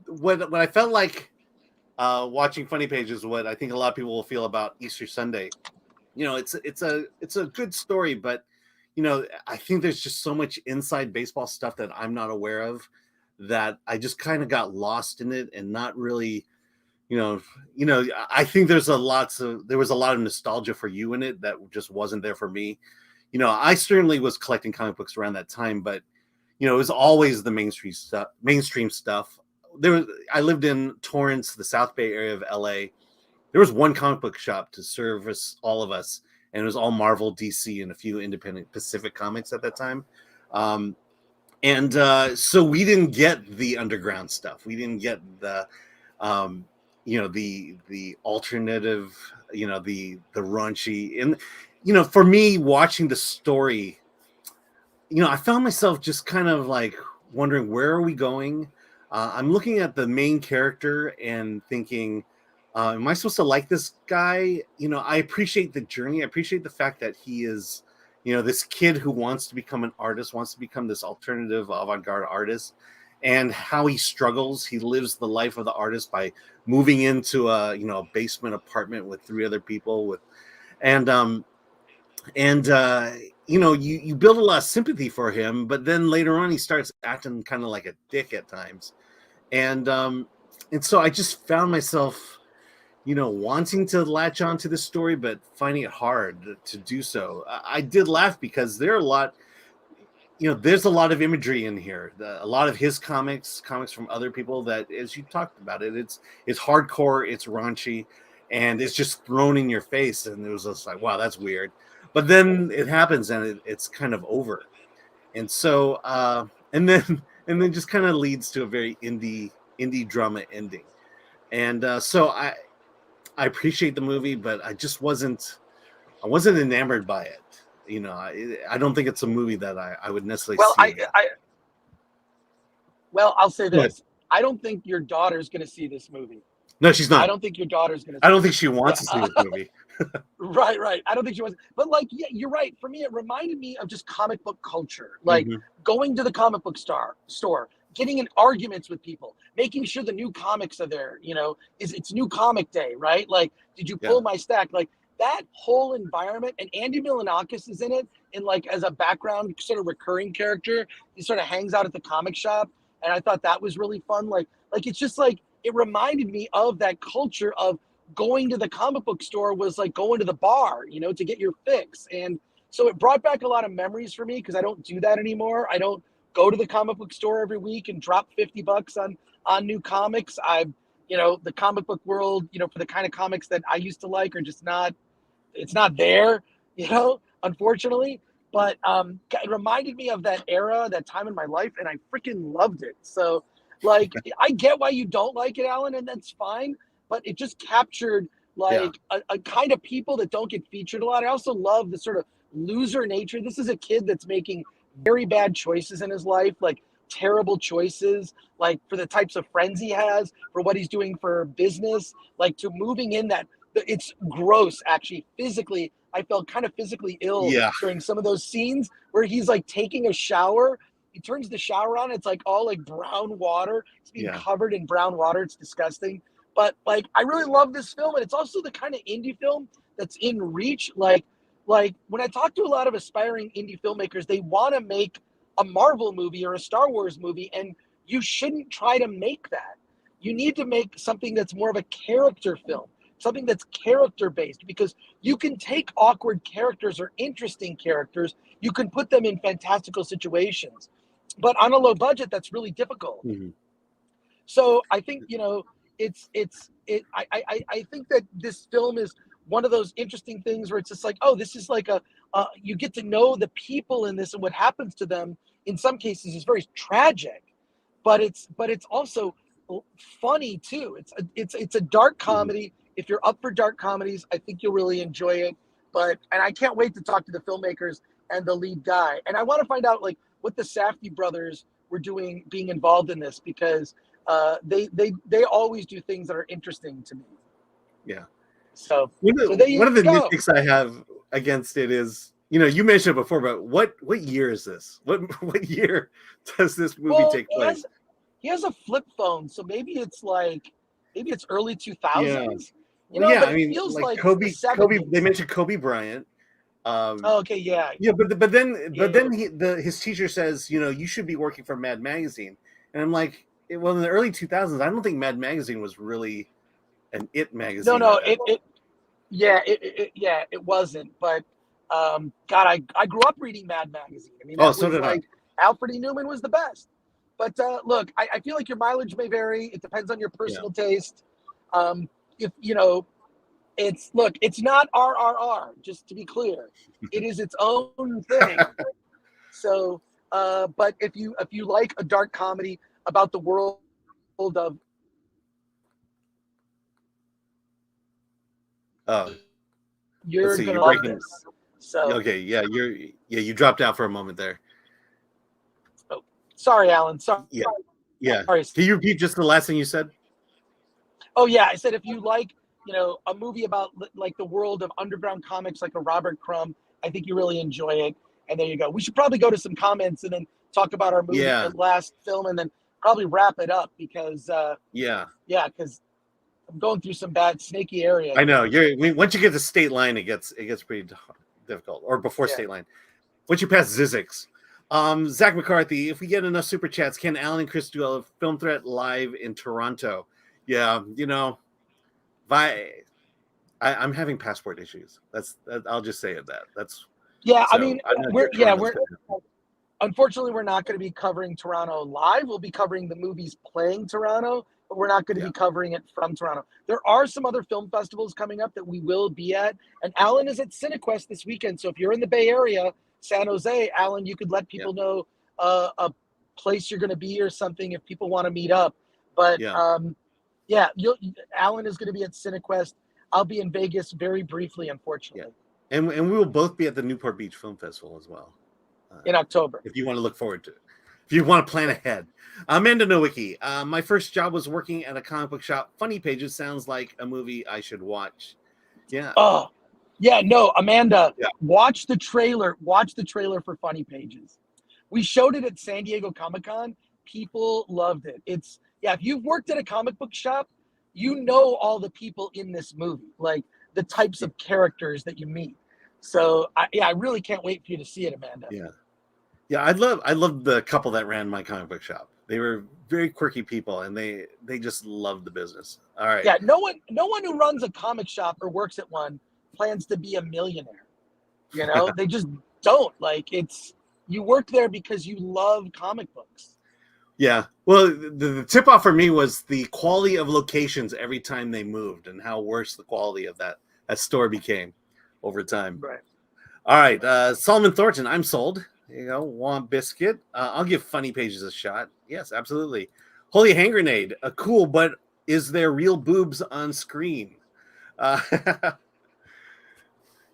What I felt like watching Funny Page is what I think a lot of people will feel about Easter Sunday. It's a good story, but I think there's just so much inside baseball stuff that I'm not aware of that I just kind of got lost in it and not really, I think there was a lot of nostalgia for you in it that just wasn't there for me. I certainly was collecting comic books around that time, but it was always the mainstream stuff. I lived in Torrance, the South Bay area of LA. There was one comic book shop to service all of us, and it was all Marvel, DC, and a few independent Pacific comics at that time. So we didn't get the underground stuff. We didn't get the the alternative, the raunchy. And for me, watching the story, I found myself just kind of like wondering, where are we going? I'm looking at the main character and thinking, am I supposed to like this guy? I appreciate the journey. I appreciate the fact that he is, this kid who wants to become an artist, wants to become this alternative avant-garde artist, and how he struggles. He lives the life of the artist by moving into a basement apartment with 3 other people you build a lot of sympathy for him, but then later on he starts acting kind of like a dick at times. And so I just found myself, wanting to latch on to this story, but finding it hard to do so. I did laugh because there's a lot of imagery in here. A lot of his comics from other people that, as you talked about it's hardcore, it's raunchy, and it's just thrown in your face. And it was just like, wow, that's weird. But then it happens and it's kind of over. And so, and then just kind of leads to a very indie drama ending. And so I appreciate the movie, but I wasn't enamored by it. I don't think it's a movie that I would necessarily see. I'll say this. I don't think your daughter's going to see this movie. No, she's not. I don't think your daughter's going to see I don't think she wants to see this movie. Right. I don't think she wants. But you're right. For me, it reminded me of just comic book culture. Like going to the comic book store, getting in arguments with people, making sure the new comics are there. It's new comic day, right? Like, did you pull my stack? Like that whole environment, and Andy Milonakis is in it, and like as a background sort of recurring character, he sort of hangs out at the comic shop, and I thought that was really fun. Like it's just like it reminded me of that culture of going to the comic book store was like going to the bar, to get your fix. And so it brought back a lot of memories for me because I don't do that anymore. I don't go to the comic book store every week and drop $50 on new comics. The comic book world, for the kind of comics that I used to like are just not, it's not there, unfortunately. But it reminded me of that era, that time in my life, and I freaking loved it. So, like, I get why you don't like it, Alan, and that's fine. But it just captured a kind of people that don't get featured a lot. I also love the sort of loser nature. This is a kid that's making very bad choices in his life, like terrible choices, like for the types of friends he has, for what he's doing for business, like to moving in that. It's gross, actually. Physically, I felt kind of physically ill during some of those scenes where he's like taking a shower. He turns the shower on. It's like all like brown water. It's being covered in brown water. It's disgusting. But like, I really love this film. And it's also the kind of indie film that's in reach. Like when I talk to a lot of aspiring indie filmmakers, they want to make a Marvel movie or a Star Wars movie. And you shouldn't try to make that. You need to make something that's more of a character film, something that's character-based, because you can take awkward characters or interesting characters, you can put them in fantastical situations. But on a low budget, that's really difficult. Mm-hmm. So I think, I think that this film is one of those interesting things where it's just like, oh, this is like you get to know the people in this and what happens to them. In some cases, is very tragic, but it's also funny too. It's a dark comedy. Mm-hmm. If you're up for dark comedies, I think you'll really enjoy it. And I can't wait to talk to the filmmakers and the lead guy. And I want to find out like what the Safdie brothers were doing, being involved in this, because they always do things that are interesting to me. Yeah. So one of the nitpicks I have against it is, you mentioned it before, but what year is this? What year does this movie take place? He has a flip phone, so maybe it's early 2000s. Yeah. But I mean, feels like Kobe. They mentioned Kobe Bryant. Okay, yeah. Yeah, but then his teacher says, you should be working for Mad Magazine, and I'm like, well, in the early 2000s, I don't think Mad Magazine was really an it magazine. No, it wasn't. But God, I grew up reading Mad Magazine. I mean, so did I. Alfred E. Newman was the best. But look, I feel like your mileage may vary. It depends on your personal taste. If it's not RRR, just to be clear. It is its own thing. So, but if you like a dark comedy about the world of you're gonna love this. So okay, you dropped out for a moment there. Oh, sorry, Alan. Sorry. Yeah. Sorry. Can you repeat just the last thing you said? Oh yeah, I said if you like, a movie about like the world of underground comics, like a Robert Crumb, I think you really enjoy it. And there you go. We should probably go to some comments and then talk about our movie, the last film, and then probably wrap it up because because I'm going through some bad snaky areas. I know once you get to state line, it gets pretty difficult, or before state line. Once you pass Zizix. Zach McCarthy, if we get enough super chats, can Alan and Chris do a film threat live in Toronto? Yeah, I'm having passport issues. I'll just say that. That's I mean, unfortunately we're not going to be covering Toronto live. We'll be covering the movies playing Toronto, but we're not going to be covering it from Toronto. There are some other film festivals coming up that we will be at, and Alan is at Cinequest this weekend. So if you're in the Bay Area, San Jose, Alan, you could let people know a place you're going to be or something if people want to meet up. But Alan is going to be at Cinequest. I'll be in Vegas very briefly, unfortunately. Yeah. And we will both be at the Newport Beach Film Festival as well. In October. If you want to look forward to it. If you want to plan ahead. Amanda Nowicki, my first job was working at a comic book shop. Funny Pages sounds like a movie I should watch. Yeah. Oh, yeah, no, Amanda, watch the trailer. Watch the trailer for Funny Pages. We showed it at San Diego Comic-Con. People loved it. If you've worked at a comic book shop, you know all the people in this movie, like the types of characters that you meet. So I really can't wait for you to see it, Amanda. Yeah. I love the couple that ran my comic book shop. They were very quirky people, and they just loved the business. All right. Yeah, no one who runs a comic shop or works at one plans to be a millionaire. You know, they just don't. Like, you work there because you love comic books. Yeah. Well, the tip off for me was the quality of locations every time they moved, and how worse the quality of that store became over time. Right. All right. Solomon Thornton, I'm sold. You know, want biscuit. I'll give Funny Pages a shot. Yes, absolutely. Holy Hand Grenade, cool, but is there real boobs on screen? I've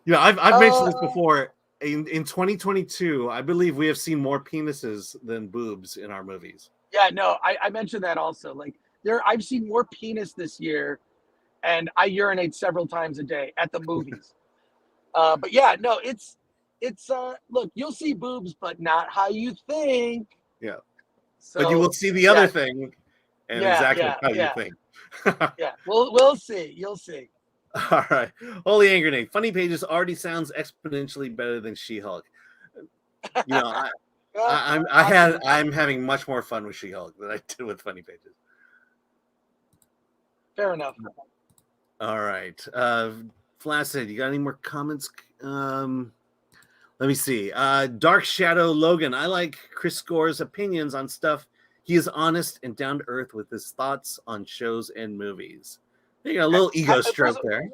mentioned this before. In 2022, I believe we have seen more penises than boobs in our movies. Yeah, no, I mentioned that also. Like, I've seen more penis this year, and I urinate several times a day at the movies. But yeah, no, it's look, you'll see boobs, but not how you think. Yeah. So, but you will see the other thing, and exactly how you think. Yeah, we'll see. You'll see. All right. Holy Hand Grenade. Funny Pages already sounds exponentially better than She-Hulk. I'm having much more fun with She-Hulk than I did with Funny Pages. Fair enough. All right. Flaccid, you got any more comments? Let me see. Dark Shadow Logan. I like Chris Gore's opinions on stuff. He is honest and down to earth with his thoughts on shows and movies. You got a little ego stroke there.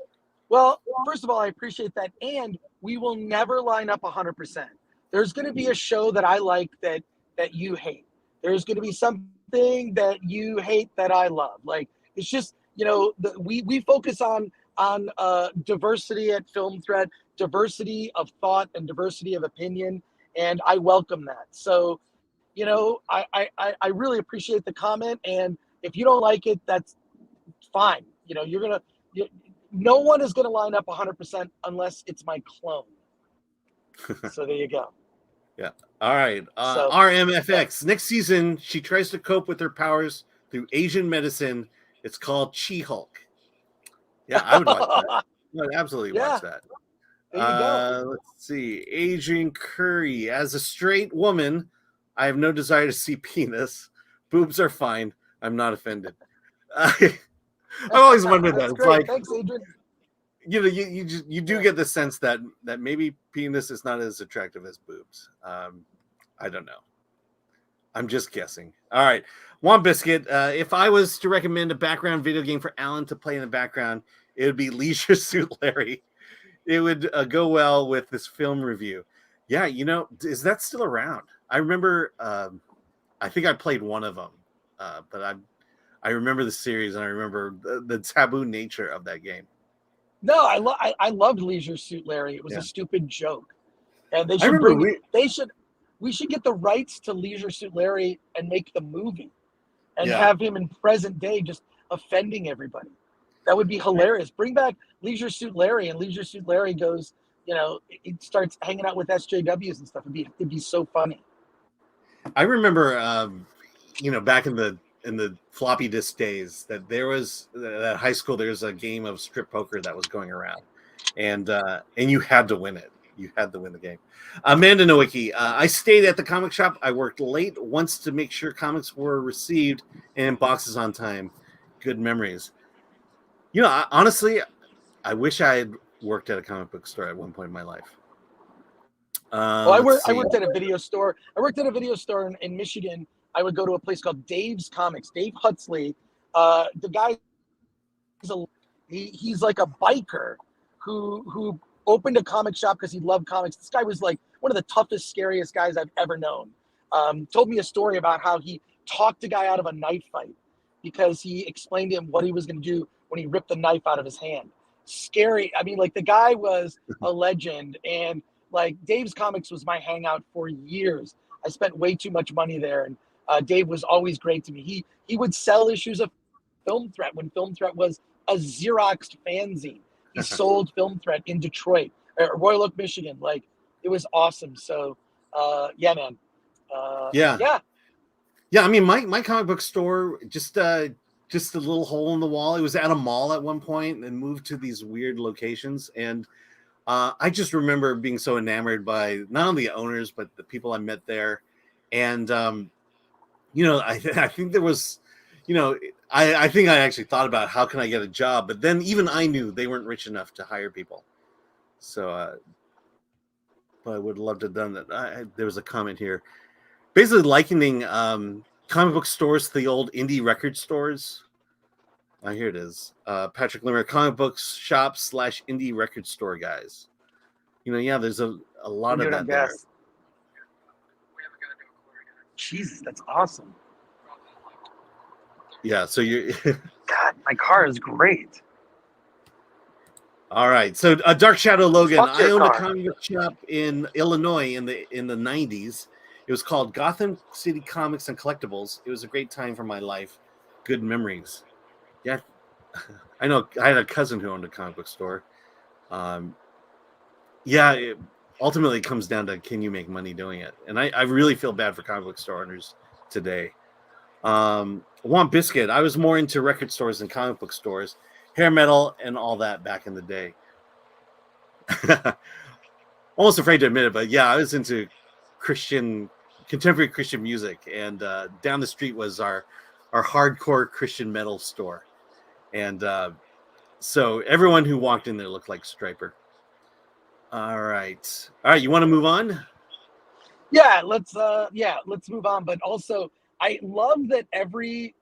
Well, first of all, I appreciate that. And we will never line up 100%. There's going to be a show that I like that you hate. There's going to be something that you hate that I love. Like, it's just, we focus on diversity at Film Threat, diversity of thought and diversity of opinion, and I welcome that. So, I really appreciate the comment, and if you don't like it, that's fine. No one is gonna line up 100% unless it's my clone. So there you go. Yeah. All right. RMFX. Next season, she tries to cope with her powers through Asian medicine. It's called She-Hulk. Yeah, I would watch that. I would absolutely watch that. There you go. Let's see. Adrian Curry. As a straight woman, I have no desire to see penis. Boobs are fine. I'm not offended. I've always wondered that. It's great. like, thanks, Adrian. You do get the sense that maybe penis is not as attractive as boobs. I don't know. I'm just guessing. All right. One Biscuit. If I was to recommend a background video game for Alan to play in the background, it would be Leisure Suit Larry. It would go well with this film review. Yeah, is that still around? I remember, I think I played one of them, but I remember the series, and I remember the taboo nature of that game. No, I loved Leisure Suit Larry. It was a stupid joke, and they should we should get the rights to Leisure Suit Larry and make the movie, and have him in present day just offending everybody. That would be hilarious. Bring back Leisure Suit Larry, and Leisure Suit Larry goes, it starts hanging out with SJWs and stuff. It'd be so funny. I remember, back in the floppy disk days, that there was at high school. There was a game of strip poker that was going around, and you had to win it. You had to win the game. Amanda Nowicki. I stayed at the comic shop. I worked late once to make sure comics were received and in boxes on time. Good memories. Honestly, I wish I had worked at a comic book store at one point in my life. I worked at a video store. I worked at a video store in Michigan. I would go to a place called Dave's Comics. Dave Huxley, the guy, he's like a biker who opened a comic shop because he loved comics. This guy was like one of the toughest, scariest guys I've ever known. Told me a story about how he talked a guy out of a knife fight because he explained to him what he was going to do when he ripped the knife out of his hand. Scary. I mean, like, the guy was a legend, and like Dave's Comics was my hangout for years. I spent way too much money there, and Dave was always great to me. He would sell issues of Film Threat when Film Threat was a Xeroxed fanzine. He sold Film Threat in Detroit, or Royal Oak, Michigan. Like, it was awesome. So, yeah, man. Yeah, I mean, my comic book store just a little hole in the wall. It was at a mall at one point and moved to these weird locations. And I just remember being so enamored by not only the owners, but the people I met there. And, I think there was, I think I actually thought about how can I get a job, but then even I knew they weren't rich enough to hire people. So, but I would love to have done that. There was a comment here, basically likening comic book stores to the old indie record stores. Here it is. Patrick Limmer, comic books shop / indie record store guys. There's a lot of that there. Jesus, that's awesome. Yeah, so you God, my car is great. All right. So Dark Shadow Logan, I owned car. a comic book shop in Illinois in the 90s. It was called Gotham City Comics and Collectibles. It was a great time for my life. Good memories. Yeah. I know I had a cousin who owned a comic book store. It ultimately comes down to, can you make money doing it? And I really feel bad for comic book store owners today. Want Biscuit, I was more into record stores than comic book stores, hair metal and all that back in the day. Almost afraid to admit it, but yeah, I was into contemporary Christian music, and down the street was our hardcore Christian metal store. And so everyone who walked in there looked like Striper. All right. You want to move on? Yeah, let's move on. But also, I love that every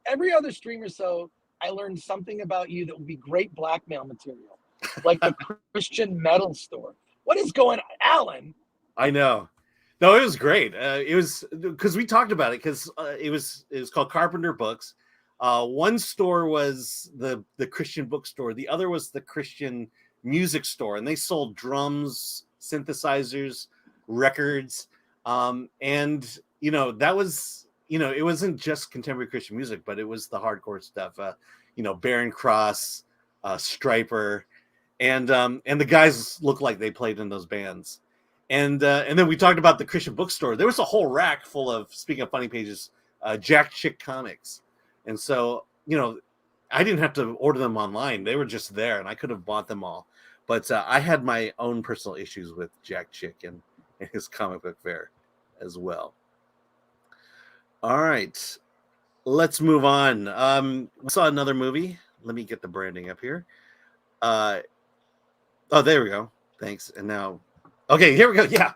other stream or so, I learned something about you that would be great blackmail material, like the Christian metal store. What is going on, Alan? I know. No, it was great. It was because we talked about it because it was called Carpenter Books. One store was the Christian bookstore. The other was the Christian music store, and they sold drums, synthesizers, records, and that was it wasn't just contemporary Christian music, but it was the hardcore stuff. Barren Cross, Striper, and the guys looked like they played in those bands. And then we talked about the Christian bookstore. There was a whole rack full of, speaking of funny pages, Jack Chick comics. And so, I didn't have to order them online. They were just there, and I could have bought them all. But I had my own personal issues with Jack Chick and his comic book fair as well. All right. Let's move on. We saw another movie. Let me get the branding up here. There we go. Thanks. And now... Okay, here we go. Yeah.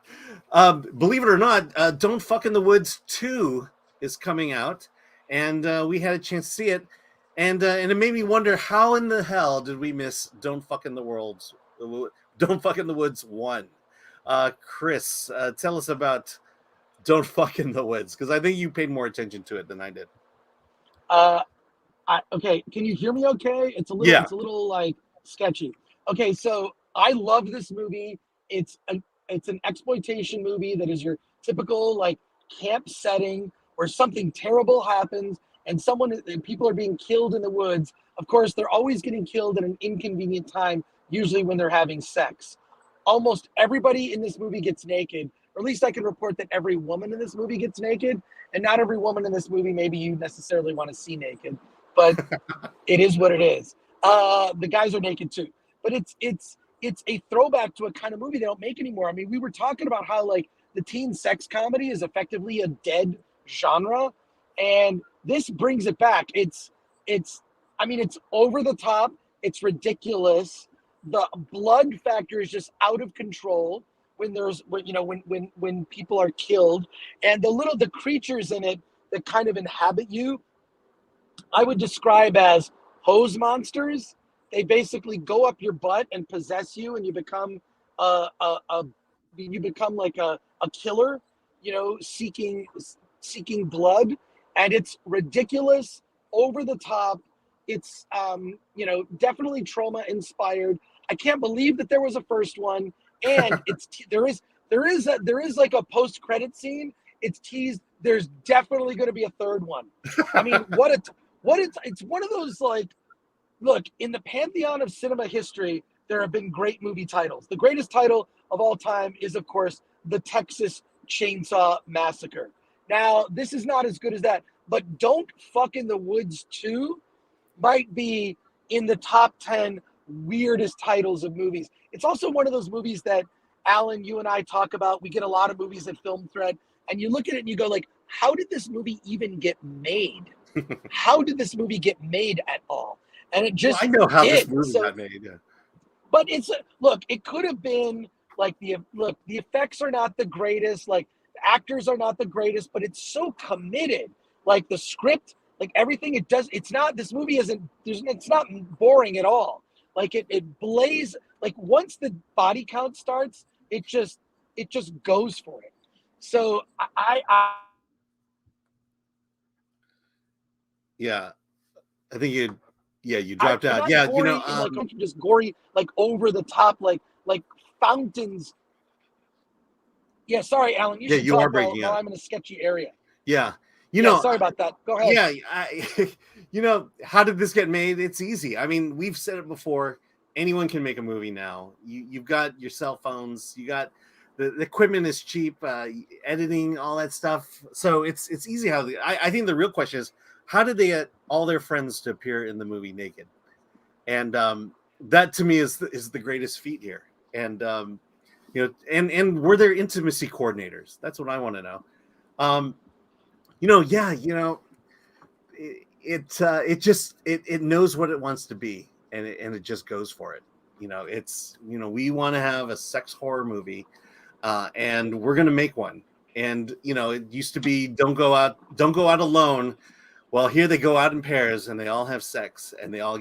Believe it or not, Don't Fuck in the Woods 2 is coming out, and we had a chance to see it, and it made me wonder, how in the hell did we miss Don't Fuck in the Woods 1? Chris, tell us about Don't Fuck in the Woods, because I think you paid more attention to it than I did. Okay, can you hear me okay? It's a little like sketchy. Okay, so I love this movie. It's an exploitation movie that is your typical like camp setting where something terrible happens and people are being killed in the woods. Of course, they're always getting killed at an inconvenient time, usually when they're having sex. Almost everybody in this movie gets naked, or at least I can report that every woman in this movie gets naked, and not every woman in this movie maybe you necessarily want to see naked, but it is what it is. The guys are naked too, but it's a throwback to a kind of movie they don't make anymore. I mean, we were talking about how like the teen sex comedy is effectively a dead genre, and this brings it back. It's over the top. It's ridiculous. The blood factor is just out of control when people are killed, and the creatures in it that kind of inhabit you, I would describe as hose monsters. They basically go up your butt and possess you, and you become like a killer, seeking blood, and it's ridiculous, over the top. It's definitely trauma inspired. I can't believe that there was a first one, and there is like a post credit scene. It's teased. There's definitely going to be a third one. I mean, it's one of those like. Look, in the pantheon of cinema history, there have been great movie titles. The greatest title of all time is, of course, The Texas Chainsaw Massacre. Now, this is not as good as that, but Don't Fuck in the Woods 2 might be in the top 10 weirdest titles of movies. It's also one of those movies that, Alan, you and I talk about. We get a lot of movies at Film Thread, and you look at it and you go like, how did this movie even get made? How did this movie get made at all? And it just I know how did. this movie got made. Yeah. But look, it could have been like the effects are not the greatest, like the actors are not the greatest, but it's so committed. Like the script, like everything it does, it's not, this movie it's not boring at all. Like it blaze, like once the body count starts, it just goes for it. So Yeah. I think you dropped out. Yeah, gory, like just gory, like over the top, like fountains. Yeah, sorry, Alan. You should you talk are breaking while up. I'm in a sketchy area. Yeah, sorry about that. Go ahead. Yeah, how did this get made? It's easy. I mean, we've said it before. Anyone can make a movie now. You've got your cell phones. You got the equipment is cheap. Editing, all that stuff. So it's easy. I think the real question is, how did they get all their friends to appear in the movie naked? And that to me is the greatest feat here. And and were there intimacy coordinators? That's what I want to know. It knows what it wants to be, and it just goes for it. We want to have a sex horror movie, and we're gonna make one. And it used to be don't go out alone. Well, here they go out in pairs, and they all have sex, and they all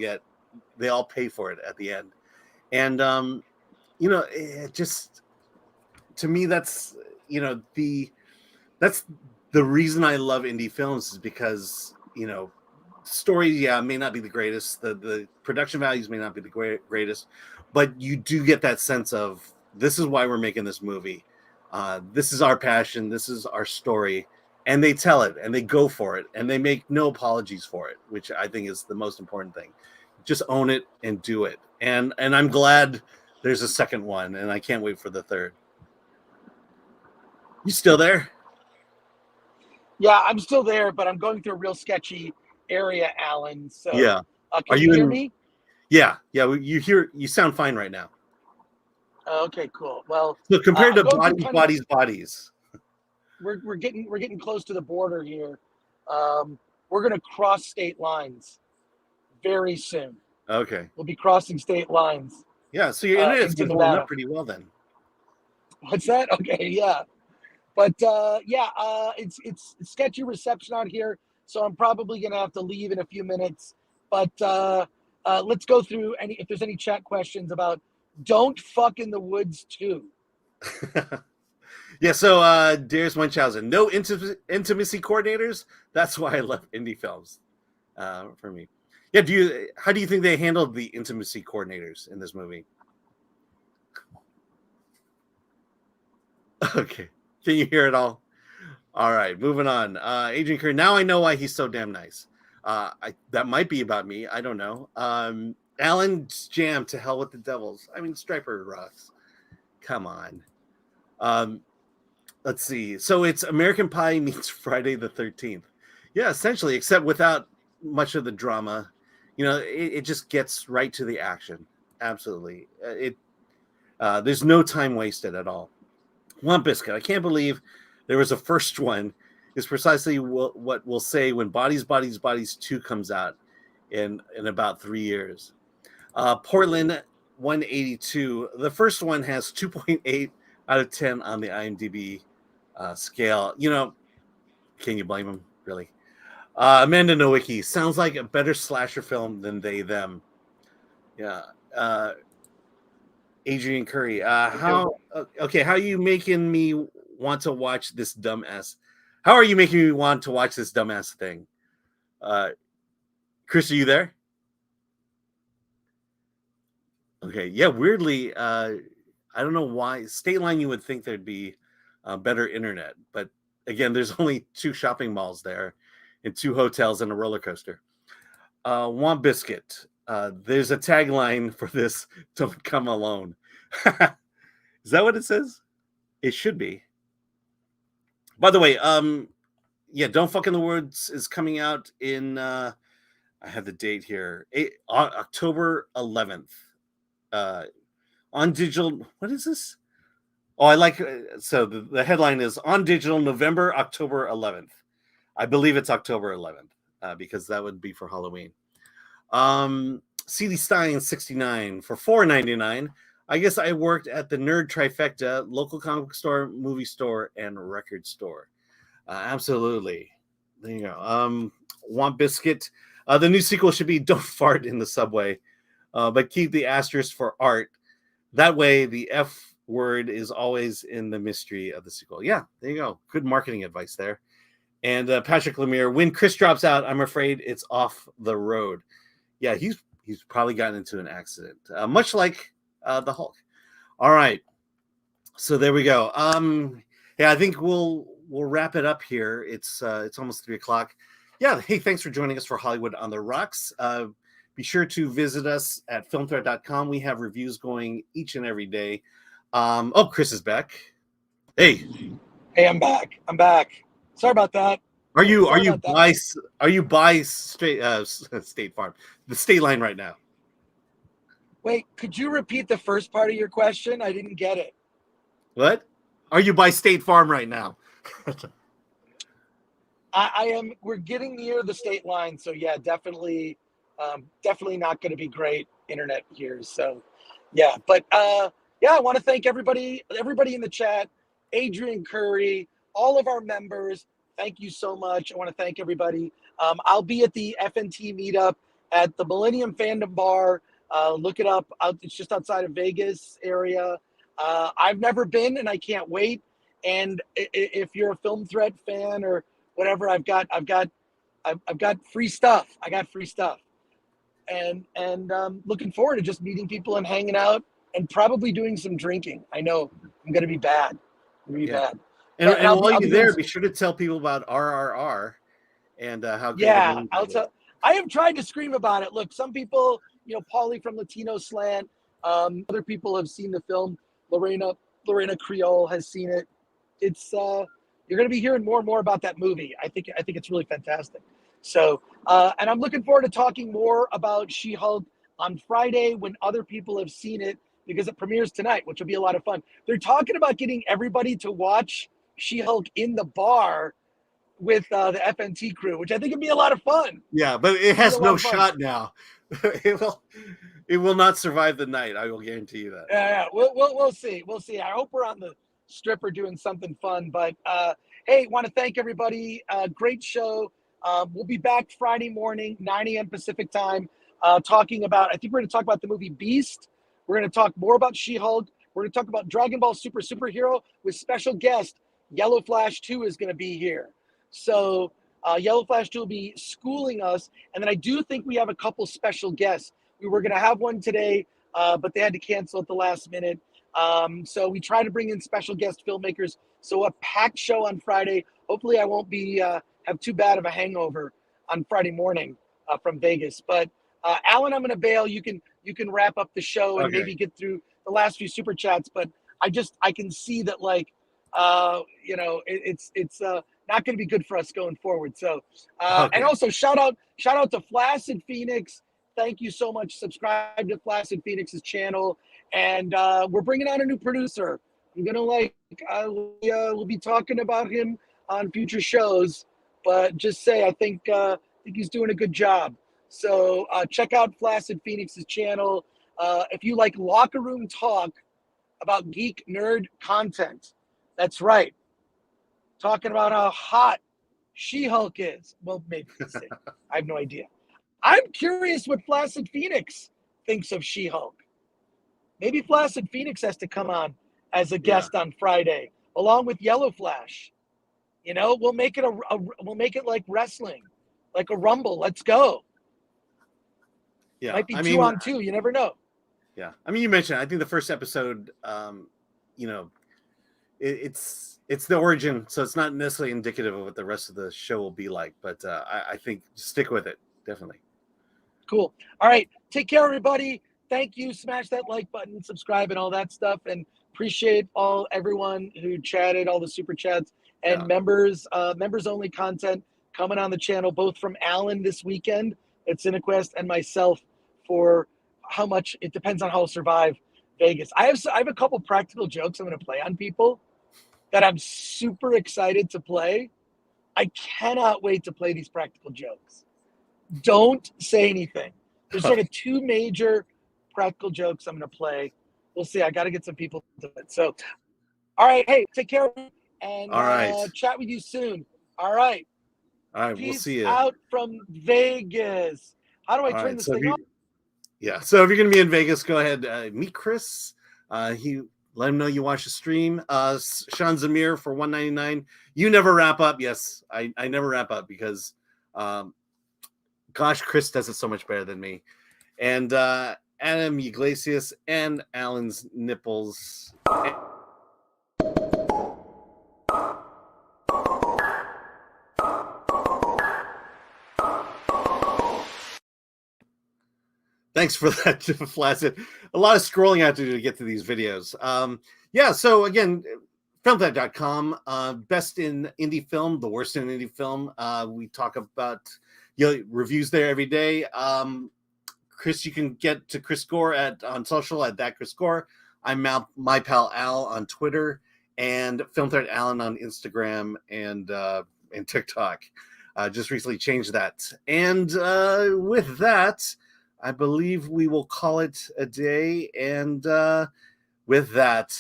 pay for it at the end. And it just, to me, that's that's the reason I love indie films, is because story may not be the greatest, the production values may not be the greatest, but you do get that sense of, this is why we're making this movie, this is our passion, this is our story, and they tell it and they go for it and they make no apologies for it, which I think is the most important thing. Just own it and do it. And I'm glad there's a second one, and I can't wait for the third. You still there? Yeah, I'm still there, but I'm going through a real sketchy area, Alan. So yeah, can you hear me? Yeah. You sound fine right now. Okay, cool. Well, so compared to bodies, we're getting close to the border here. We're going to cross state lines very soon. Okay, we'll be crossing state lines. Yeah, so your internet's been holding up pretty well then. What's that? Okay, yeah. But it's sketchy reception out here, so I'm probably gonna have to leave in a few minutes. But let's go through if there's any chat questions about Don't Fuck in the Woods 2. Yeah, so Darius Munchausen, no intimacy coordinators. That's why I love indie films. For me, yeah. How do you think they handled the intimacy coordinators in this movie? Okay. Can you hear it all? All right, moving on. Adrian Kerr. Now I know why he's so damn nice. That might be about me. I don't know. Alan's Jam, To Hell with the Devils. I mean, Striper rocks. Come on. Let's see. So it's American Pie meets Friday the 13th. Yeah, essentially, except without much of the drama. It just gets right to the action. Absolutely. There's no time wasted at all. One Biscuit. I can't believe there was a first one. Is precisely what we'll say when Bodies 2 comes out in about 3 years. Portland 182. The first one has 2.8 out of 10 on the IMDb scale. Can you blame him? Really? Amanda Nowicki. Sounds like a better slasher film than They Them. Yeah. Adrian Curry. How are you making me want to watch this dumbass? How are you making me want to watch this dumbass thing? Chris, are you there? Okay. Yeah, weirdly, I don't know why. State Line, you would think there'd be better internet, but again, there's only 2 shopping malls there and 2 hotels and a roller coaster. Want Biscuit. There's a tagline for this: "Don't come alone." Is that what it says? It should be. By the way, Don't Fuck in the Woods is coming out in I have the date here, October 11th. On digital. What is this? Oh, I like. So the headline is on digital October 11th. I believe it's October 11th because that would be for Halloween. CD Stein 69 for $4.99. I guess I worked at the Nerd Trifecta, local comic store, movie store, and record store. Absolutely. There you go. Want Biscuit. The new sequel should be Don't Fart in the Subway, but keep the asterisk for art. That way, the F word is always in the mystery of the sequel. Yeah, there you go. Good marketing advice there. And Patrick Lemire, when Chris drops out, I'm afraid it's off the road. Yeah, he's probably gotten into an accident, much like the Hulk. All right, so there we go. I think we'll wrap it up here. It's almost 3:00. Yeah, hey, thanks for joining us for Hollywood on the Rocks. Be sure to visit us at filmthreat.com. We have reviews going each and every day. Chris is back. Hey, I'm back. Sorry about that. Are you by State Farm, the state line right now? Wait, could you repeat the first part of your question? I didn't get it. What? Are you by State Farm right now? I am. We're getting near the state line, so yeah, definitely not going to be great internet here. So, yeah, but I want to thank everybody in the chat, Adrian Curry, all of our members. Thank you so much. I want to thank everybody. I'll be at the FNT meetup at the Millennium Fandom Bar. Look it up. It's just outside of Vegas area. I've never been, and I can't wait. And if you're a Film Threat fan or whatever, I've got free stuff. I got free stuff, and looking forward to just meeting people and hanging out and probably doing some drinking. I know I'm going to be bad. Bad. And while you're there, be sure to tell people about RRR and how good. Yeah, I have tried to scream about it. Look, some people, Paulie from Latino Slant, other people have seen the film. Lorena Creole has seen it. It's you're going to be hearing more and more about that movie. I think it's really fantastic. So, and I'm looking forward to talking more about She-Hulk on Friday when other people have seen it, because it premieres tonight, which will be a lot of fun. They're talking about getting everybody to watch She-Hulk in the bar with the FNT crew, which I think would be a lot of fun. Yeah, but it has no shot now. It will not survive the night. I will guarantee you that. Yeah, we'll see. We'll see. I hope we're on the stripper doing something fun. But hey, want to thank everybody. Great show. We'll be back Friday morning, 9 a.m. Pacific time, talking about. I think we're going to talk about the movie Beast. We're going to talk more about She-Hulk. We're going to talk about Dragon Ball Superhero with special guest. Yellow Flash 2 is going to be here. So Yellow Flash 2 will be schooling us. And then I do think we have a couple special guests. We were going to have one today, but they had to cancel at the last minute. So we try to bring in special guest filmmakers. So a packed show on Friday. Hopefully I won't be have too bad of a hangover on Friday morning from Vegas. But Alan, I'm going to bail. You can wrap up the show and maybe get through the last few super chats. But I can see that it's not going to be good for us going forward. So and also shout out to Flaccid Phoenix. Thank you so much. Subscribe to Flaccid Phoenix's channel, and we're bringing on a new producer. I'm gonna we'll be talking about him on future shows, but just say I think he's doing a good job. So check out Flaccid Phoenix's channel if you like locker room talk about geek nerd content. That's right. Talking about how hot She-Hulk is. Well, maybe I have no idea. I'm curious what Flaccid Phoenix thinks of She-Hulk. Maybe Flaccid Phoenix has to come on as a guest on Friday, along with Yellow Flash. We'll make it we'll make it like wrestling, like a rumble. Let's go. Yeah, might be 2-on-2. You never know. Yeah, I mean, you mentioned. I think the first episode, it's the origin, so it's not necessarily indicative of what the rest of the show will be like. But I think stick with it, definitely. Cool. All right. Take care, everybody. Thank you. Smash that like button, subscribe, and all that stuff. And appreciate everyone who chatted, all the super chats. and Yeah. members only content coming on the channel, both from Alan this weekend at CineQuest and myself for how much it depends on how I'll survive Vegas. I have a couple practical jokes I'm going to play on people that I'm super excited to play. I cannot wait to play these practical jokes. Don't say anything. There's sort of two major practical jokes I'm going to play. We'll see. I got to get some people to it. So, all right. Hey, take care and All right. chat with you soon. All right. All right. Peace We'll see you. out from Vegas. How do I turn this thing off? Yeah. So if you're going to be in Vegas, go ahead. Meet Chris. Let him know you watch the stream. Sean Zamir for $1.99. You never wrap up. Yes, I never wrap up because, gosh, Chris does it so much better than me. And Adam Iglesias and Alan's nipples. Thanks for that, Flaccid. A lot of scrolling I have to do to get to these videos. Yeah, so again, filmthat.com, best in indie film, the worst in indie film. We talk about reviews there every day. Chris, you can get to Chris Gore on social at that Chris Gore. I'm my pal Al on Twitter and Film Threat Alan on Instagram and TikTok. Just recently changed that. And with that, I believe we will call it a day. And with that,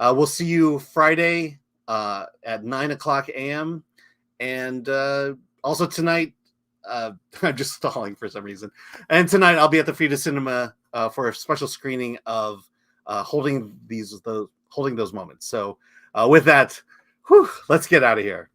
we'll see you Friday at 9 o'clock a.m. And also tonight, I'm just stalling for some reason. And tonight I'll be at the Frida Cinema for a special screening of holding those moments. So with that, let's get out of here.